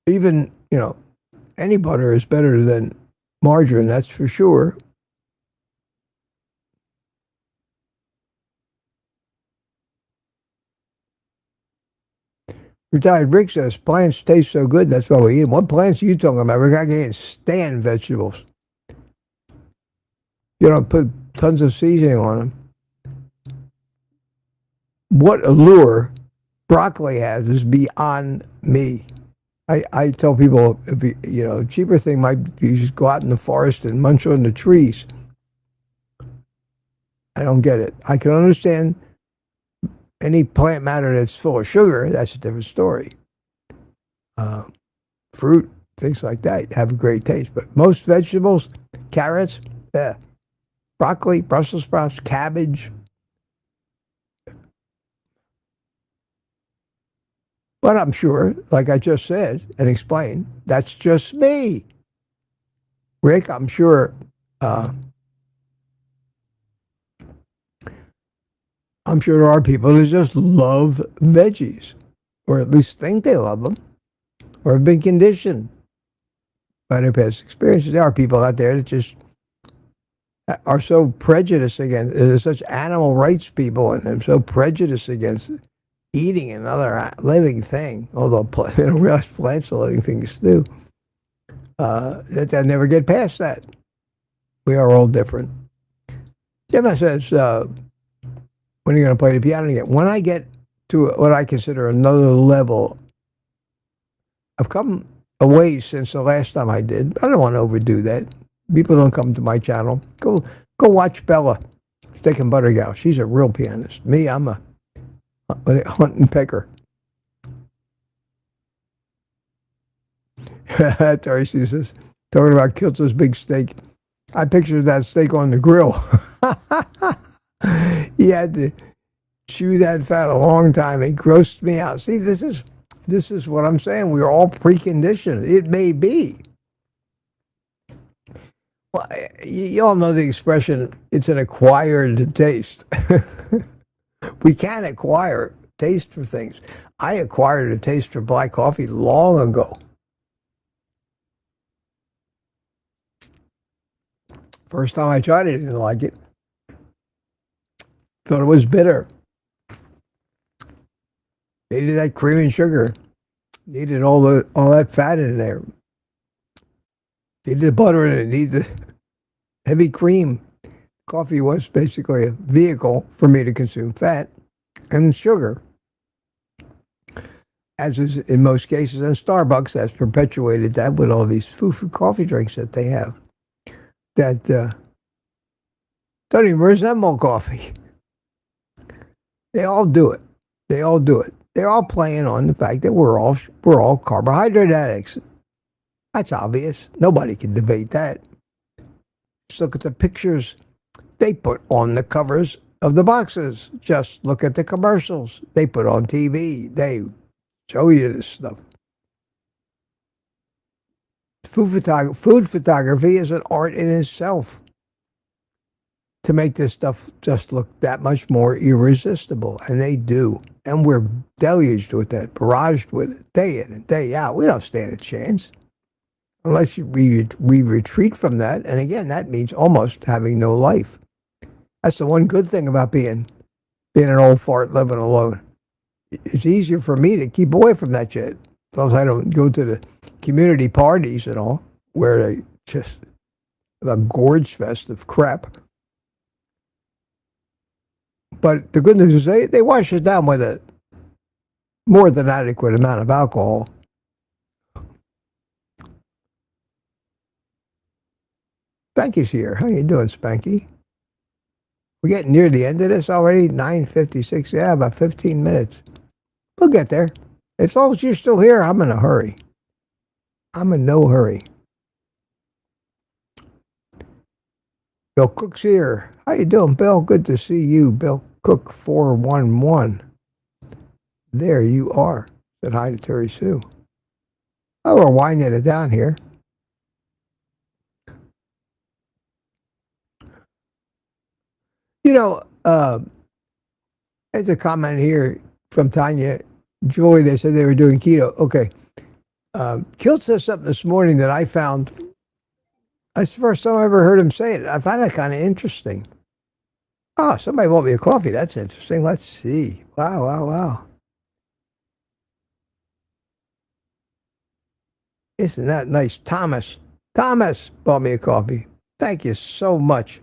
Even, any butter is better than margarine, that's for sure. Retired Rick says plants taste so good, that's why we eat them. What plants are you talking about, Rick? I can't stand vegetables. You don't put tons of seasoning on them. What allure broccoli has is beyond me. I tell people, if you know, a cheaper thing might be just go out in the forest and munch on the trees. I don't get it. I can understand any plant matter that's full of sugar. That's a different story. Fruit, things like that have a great taste. But most vegetables, carrots, broccoli, Brussels sprouts, cabbage. But I'm sure, like I just said and explained, that's just me. Rick, I'm sure there are people who just love veggies, or at least think they love them, or have been conditioned by their past experiences. There are people out there that just are so prejudiced against, there's such animal rights people, and they're so prejudiced against eating another living thing, although they don't realize plants are living things too, that they'll never get past that. We are all different. Gemma says, when are you going to play the piano again? When I get to what I consider another level, I've come a ways since the last time I did. I don't want to overdo that. People don't come to my channel. Go watch Bella, Steak and Butter Gal. She's a real pianist. Me, I'm a hunt and pecker. Darcy says, talking about Kiltz's big steak. I pictured that steak on the grill. He had to chew that fat a long time. It grossed me out. See, this is what I'm saying. We're all preconditioned. It may be. Well, you all know the expression, it's an acquired taste. We can acquire taste for things. I acquired a taste for black coffee long ago. First time I tried it, I didn't like it. Thought it was bitter. Needed that cream and sugar. Needed all that fat in there. Needed the butter in it. Needed the heavy cream. Coffee was basically a vehicle for me to consume fat and sugar, as is in most cases. And Starbucks has perpetuated that with all these foo-foo coffee drinks that they have that don't even resemble coffee. They all do it. They all do it. They're all playing on the fact that we're all carbohydrate addicts. That's obvious. Nobody can debate that. Just look at the pictures they put on the covers of the boxes. Just look at the commercials they put on TV. They show you this stuff. Food photography is an art in itself to make this stuff just look that much more irresistible. And they do. And we're deluged with that, barraged with it, day in and day out. We don't stand a chance unless we retreat from that. And again, that means almost having no life. That's the one good thing about being an old fart living alone. It's easier for me to keep away from that shit. As long as I don't go to the community parties and all, where they just have a gorge fest of crap. But the good news is they wash it down with a more than adequate amount of alcohol. Spanky's here. How you doing, Spanky? We're getting near the end of this already. 9:56. Yeah, about 15 minutes. We'll get there. As long as you're still here, I'm in a hurry. I'm in no hurry. Bill Cook's here. How you doing, Bill? Good to see you, Bill Cook 411. There you are. Said hi to Terry Sue. Oh, we're winding it down here. You know, there's a comment here from Tanya. Joy, they said they were doing keto. Okay. Kilt says something this morning that I found. That's the first time I ever heard him say it. I find it kind of interesting. Oh, somebody bought me a coffee. That's interesting. Let's see. Wow, wow, wow. Isn't that nice? Thomas bought me a coffee. Thank you so much.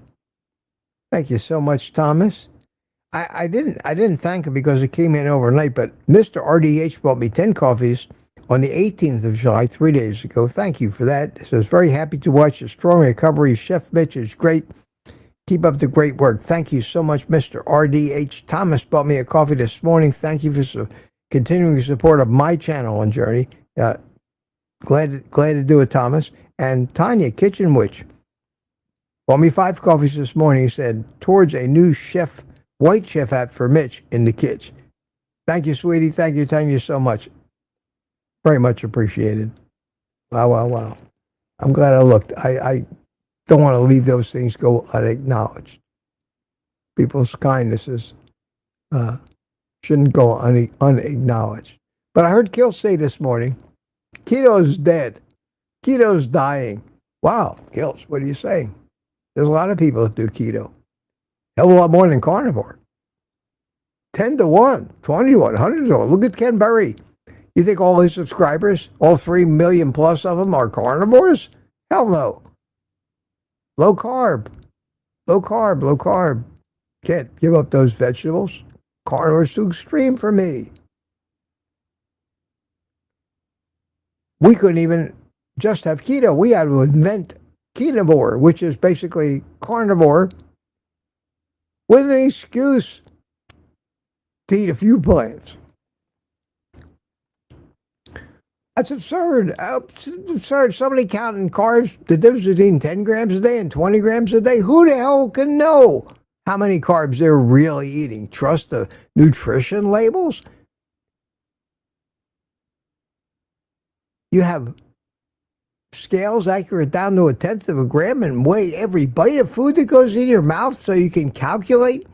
Thank you so much, Thomas. I didn't thank him because it came in overnight, but Mr. RDH bought me 10 coffees on the 18th of July, 3 days ago. Thank you for that. It says, very happy to watch a strong recovery. Chef Mitch is great. Keep up the great work. Thank you so much, Mr. RDH. Thomas bought me a coffee this morning. Thank you for continuing support of my channel and journey. Glad to do it, Thomas. And Tanya, Kitchen Witch, bought me 5 coffees this morning. He said, towards a new white chef hat for Mitch in the kitchen. Thank you, sweetie. Thank you, Tanya, so much. Very much appreciated. Wow, wow, wow. I'm glad I looked. I don't want to leave those things go unacknowledged. People's kindnesses shouldn't go unacknowledged. But I heard Kill say this morning, keto's dead. Keto's dying. Wow, Kills, what are you saying? There's a lot of people that do keto. Hell of a lot more than carnivore. 10 to 1, 20 to 1, 100 to 1. Look at Ken Berry. You think all his subscribers, all 3 million plus of them, are carnivores? Hell no. Low carb. Low carb, low carb. Can't give up those vegetables. Carnivore's too extreme for me. We couldn't even just have keto. We had to invent Carnivore, which is basically carnivore with an excuse to eat a few plants. That's absurd. It's absurd. Somebody counting carbs, the difference between 10 grams a day and 20 grams a day. Who the hell can know how many carbs they're really eating? Trust the nutrition labels? You have scales accurate down to 1/10 of a gram and weigh every bite of food that goes in your mouth so you can calculate.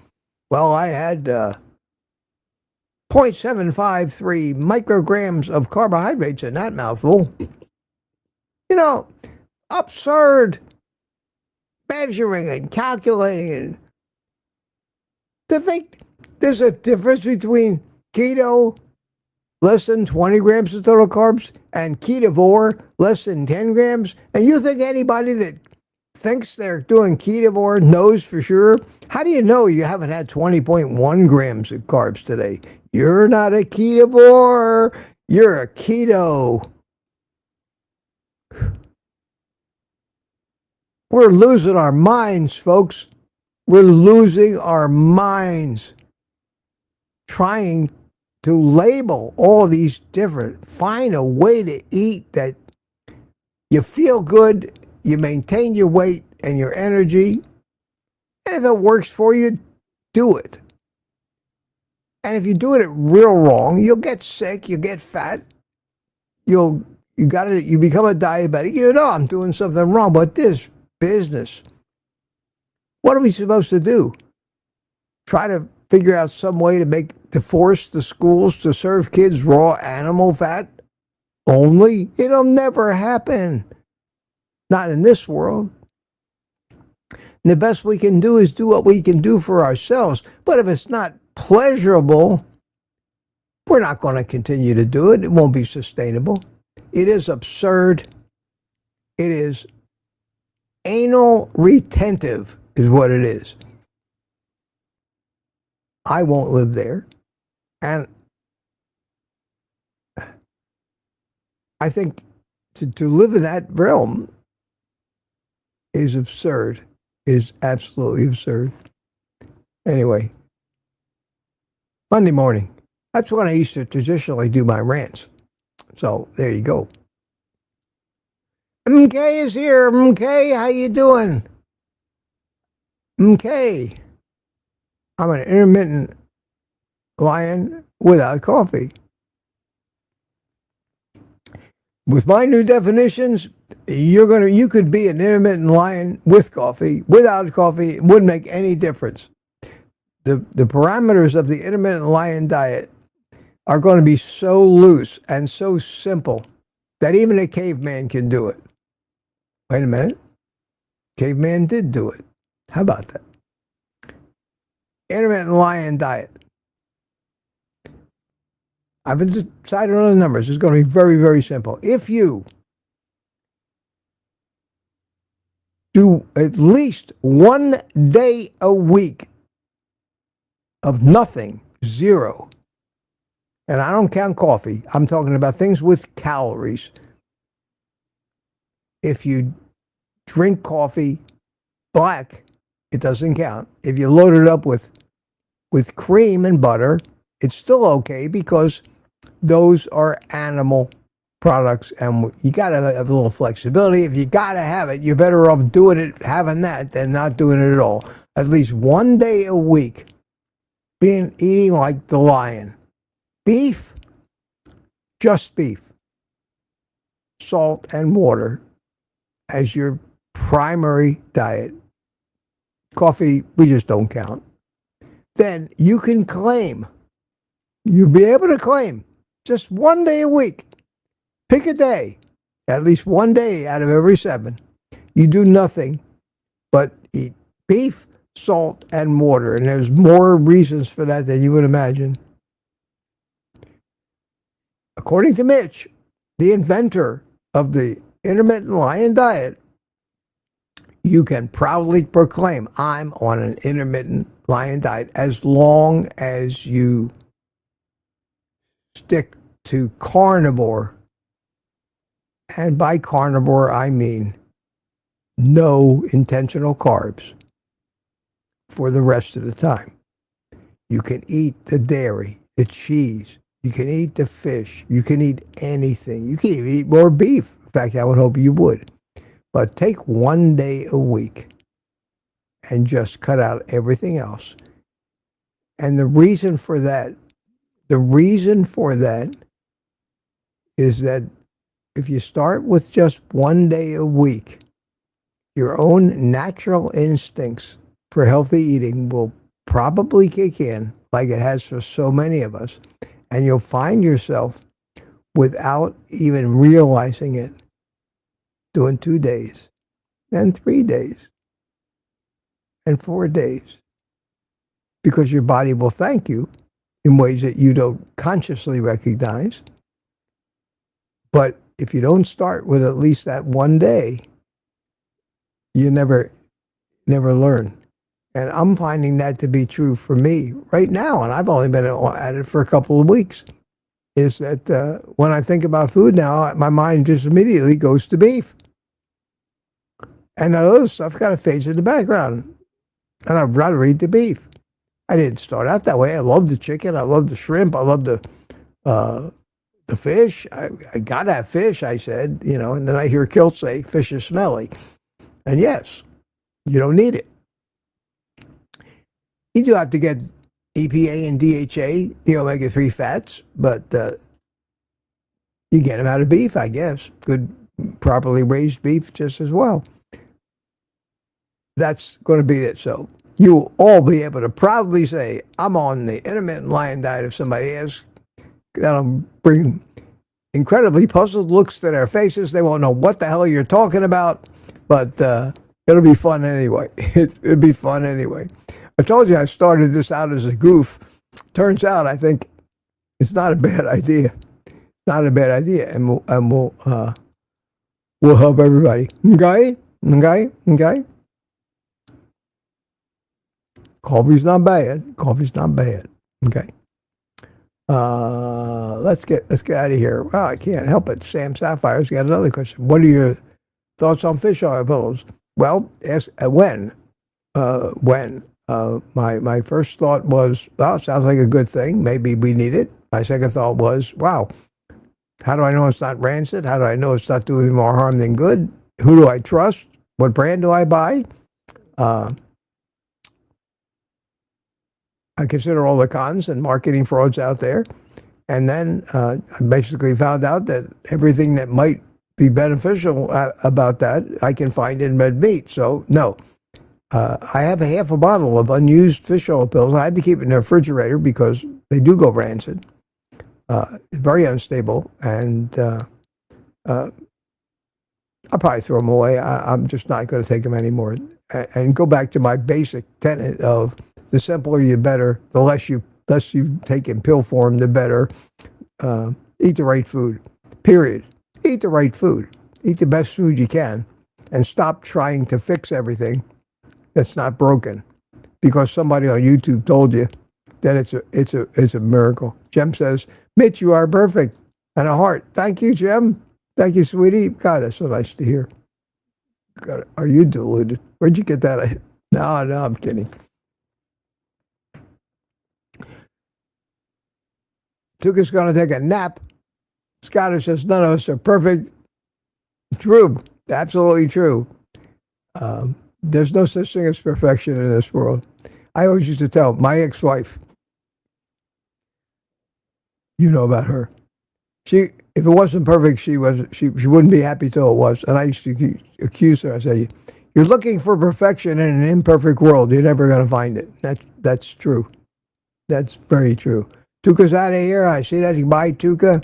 Well, I had 0.753 micrograms of carbohydrates in that mouthful. You know, absurd measuring and calculating. And to think there's a difference between keto, less than 20 grams of total carbs, and ketovore, less than 10 grams. And you think anybody that thinks they're doing ketovore knows for sure? How do you know you haven't had 20.1 grams of carbs today? You're not a ketovore. You're a keto. We're losing our minds, folks. We're losing our minds trying to label all these different, find a way to eat that you feel good, you maintain your weight and your energy, and if it works for you, do it. And if you do it real wrong, you'll get sick, you'll get fat, you become a diabetic. You know I'm doing something wrong, but this business, what are we supposed to do? Try to figure out some way to force the schools to serve kids raw animal fat only? It'll never happen. Not in this world. And the best we can do is do what we can do for ourselves. But if it's not pleasurable, we're not going to continue to do it. It won't be sustainable. It is absurd. It is anal retentive is what it is. I won't live there. And I think to live in that realm is absurd, is absolutely absurd. Anyway, Monday morning, that's when I used to traditionally do my rants. So there you go. MK is here. MK, how you doing? MK. I'm an intermittent lion without coffee. With my new definitions, you could be an intermittent lion with coffee, without coffee. It wouldn't make any difference. The parameters of the intermittent lion diet are going to be so loose and so simple that even a caveman can do it. Wait a minute. Caveman did do it. How about that? Intermittent lion diet. I've been decided on the numbers. It's going to be very, very simple. If you do at least 1 day a week of nothing, zero, and I don't count coffee, I'm talking about things with calories. If you drink coffee black, it doesn't count. If you load it up with cream and butter, it's still okay because those are animal products, and you got to have a little flexibility. If you got to have it, you're better off doing it, having that, than not doing it at all. At least 1 day a week, eating like the lion. Beef, just beef, salt and water as your primary diet. Coffee, we just don't count. Then you can claim, you'll be able to claim just 1 day a week. Pick a day, at least 1 day out of every 7. You do nothing but eat beef, salt, and water. And there's more reasons for that than you would imagine. According to Mitch, the inventor of the intermittent lion diet, you can proudly proclaim, I'm on an intermittent lion diet, as long as you stick to carnivore. And by carnivore, I mean no intentional carbs for the rest of the time. You can eat the dairy, the cheese, you can eat the fish, you can eat anything. You can even eat more beef. In fact, I would hope you would. But take 1 day a week and just cut out everything else. And the reason for that is that if you start with just 1 day a week, your own natural instincts for healthy eating will probably kick in, like it has for so many of us, and you'll find yourself, without even realizing it, doing 2 days, and 3 days, and 4 days, because your body will thank you in ways that you don't consciously recognize. But if you don't start with at least that 1 day, you never learn. And I'm finding that to be true for me right now, and I've only been at it for a couple of weeks, is that when I think about food now, my mind just immediately goes to beef. And that other stuff kind of fades in the background. And I'd rather eat the beef. I didn't start out that way. I love the chicken. I love the shrimp. I love the fish. I got to have fish, I said, and then I hear Kilt say, fish is smelly. And yes, you don't need it. You do have to get EPA and DHA, the omega-3 fats, but you get them out of beef, I guess. Good, properly raised beef just as well. That's going to be it. So you'll all be able to proudly say, I'm on the intermittent lion diet. If somebody asks, that'll bring incredibly puzzled looks to their faces. They won't know what the hell you're talking about, but it'll be fun anyway. It'll be fun anyway. I told you I started this out as a goof. Turns out I think it's not a bad idea. Not a bad idea, and we'll help everybody. Okay. Coffee's not bad. Okay. Let's get out of here. Well, I can't help it. Sam Sapphire's got another question. What are your thoughts on fish oil pills? Well, ask when. My first thought was, well, sounds like a good thing. Maybe we need it. My second thought was, wow, how do I know it's not rancid? How do I know it's not doing more harm than good? Who do I trust? What brand do I buy? I consider all the cons and marketing frauds out there. And then I basically found out that everything that might be beneficial about that, I can find in red meat. So, no. I have a half a bottle of unused fish oil pills. I had to keep it in the refrigerator because they do go rancid. Very unstable. And I'll probably throw them away. I'm just not going to take them anymore. And go back to my basic tenet of the simpler you better, the less you take in pill form, the better. Eat the right food, period. Eat the right food. Eat the best food you can, and stop trying to fix everything that's not broken because somebody on YouTube told you that it's a miracle. Jem says, Mitch, you are perfect. And a heart. Thank you, Jem. Thank you, sweetie. God, that's so nice to hear. God, are you deluded? Where'd you get that? No, I'm kidding. Tuka's going to take a nap. Scottish says, none of us are perfect. True. Absolutely true. There's no such thing as perfection in this world. I always used to tell my ex-wife, you know about her. If it wasn't perfect, she wouldn't be happy till it was. And I used to accuse her. I say, you're looking for perfection in an imperfect world. You're never going to find it. That's true. That's very true. Tuka's out of here. I see that. Bye, Tuka.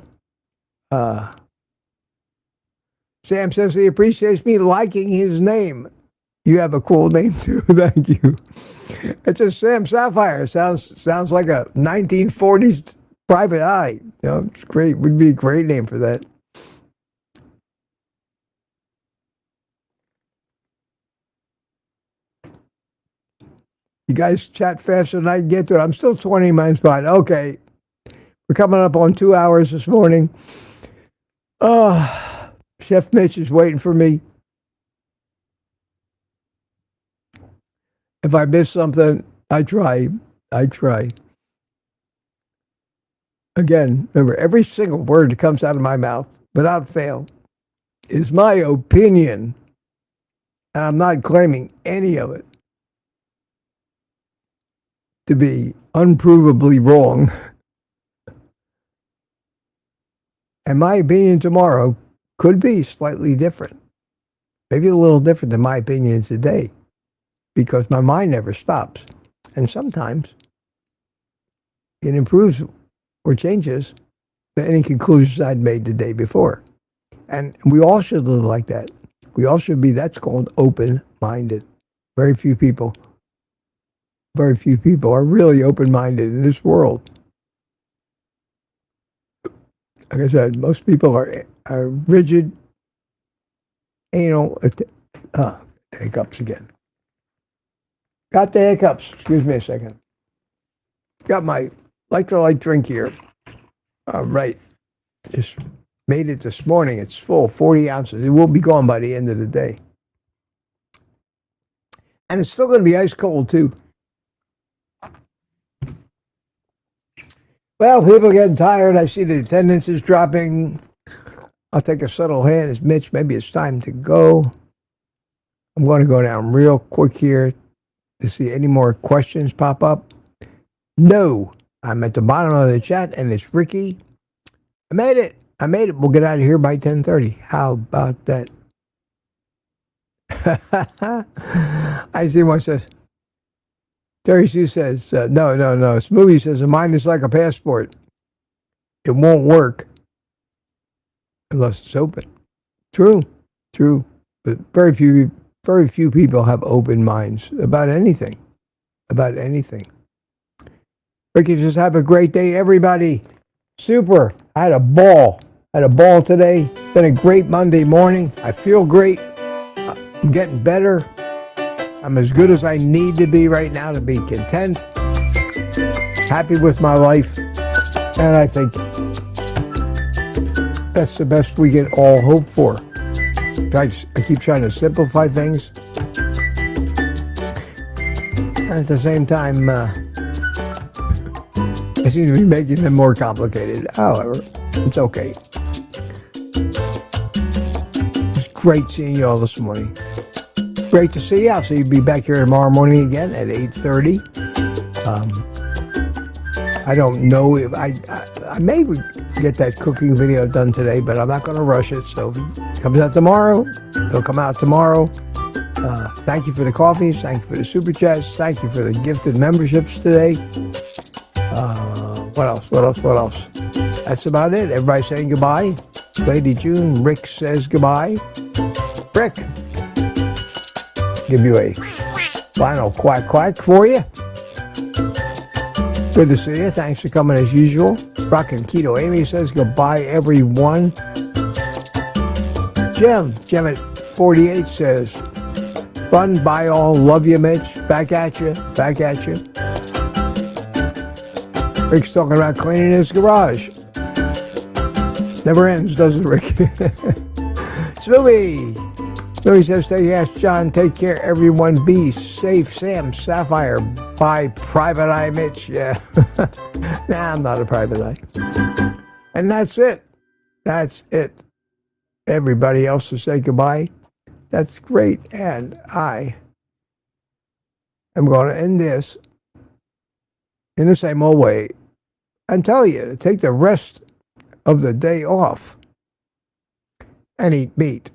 Sam says he appreciates me liking his name. You have a cool name too. Thank you. It's just Sam Sapphire. Sounds like a 1940s private eye. You know, it's great. Would be a great name for that. You guys chat faster than I can get to it. I'm still 20 minutes behind. Okay. We're coming up on 2 hours this morning. Chef Mitch is waiting for me. If I miss something, I try. Again, remember, every single word that comes out of my mouth, without fail, is my opinion. And I'm not claiming any of it to be unprovably wrong. And my opinion tomorrow could be slightly different. Maybe a little different than my opinion today. Because my mind never stops. And sometimes it improves or changes any conclusions I'd made the day before. And we all should live like that. We all should be, that's called open-minded. Very few people are really open-minded in this world. Like I said, most people are rigid, anal, hiccups again. Got the hiccups. Excuse me a second. Got my electrolyte drink here. All right. Just made it this morning. It's full, 40 ounces. It will be gone by the end of the day. And it's still going to be ice cold, too. Well, people are getting tired. I see the attendance is dropping. I'll take a subtle hand as Mitch. Maybe it's time to go. I'm going to go down real quick here to see any more questions pop up. No, I'm at the bottom of the chat, and it's Ricky. I made it. We'll get out of here by 10:30. How about that? I see what says. Terry Sue says, no. Smoothie says, a mind is like a passport. It won't work unless it's open. True. But very few people have open minds about anything. Ricky says, have a great day, everybody. Super. I had a ball today. Been a great Monday morning. I feel great. I'm getting better. I'm as good as I need to be right now to be content, happy with my life, and I think that's the best we can all hope for. I keep trying to simplify things, and at the same time, I seem to be making them more complicated. However, it's okay. It's great seeing you all this morning. Great to see you. I'll see you be back here tomorrow morning again at 8:30. I don't know if I may get that cooking video done today, but I'm not going to rush it. So if it comes out tomorrow, it'll come out tomorrow. Thank you for the coffees. Thank you for the super chats. Thank you for the gifted memberships today. What else? That's about it. Everybody saying goodbye. Lady June, Rick says goodbye. Rick, give you a final quack quack for you. Good to see you. Thanks for coming as usual. Rockin' Keto Amy says goodbye, everyone. Jim at 48 says, fun, bye all, love you, Mitch. Back at you. Rick's talking about cleaning his garage. Never ends, does it, Rick? Smoothie says, take care, John. Take care, everyone. Be safe. Sam Sapphire. Bye, Private Eye Mitch. Yeah. Nah, I'm not a private eye. And that's it. Everybody else to say goodbye. That's great. And I am going to end this in the same old way and tell you to take the rest of the day off and eat meat.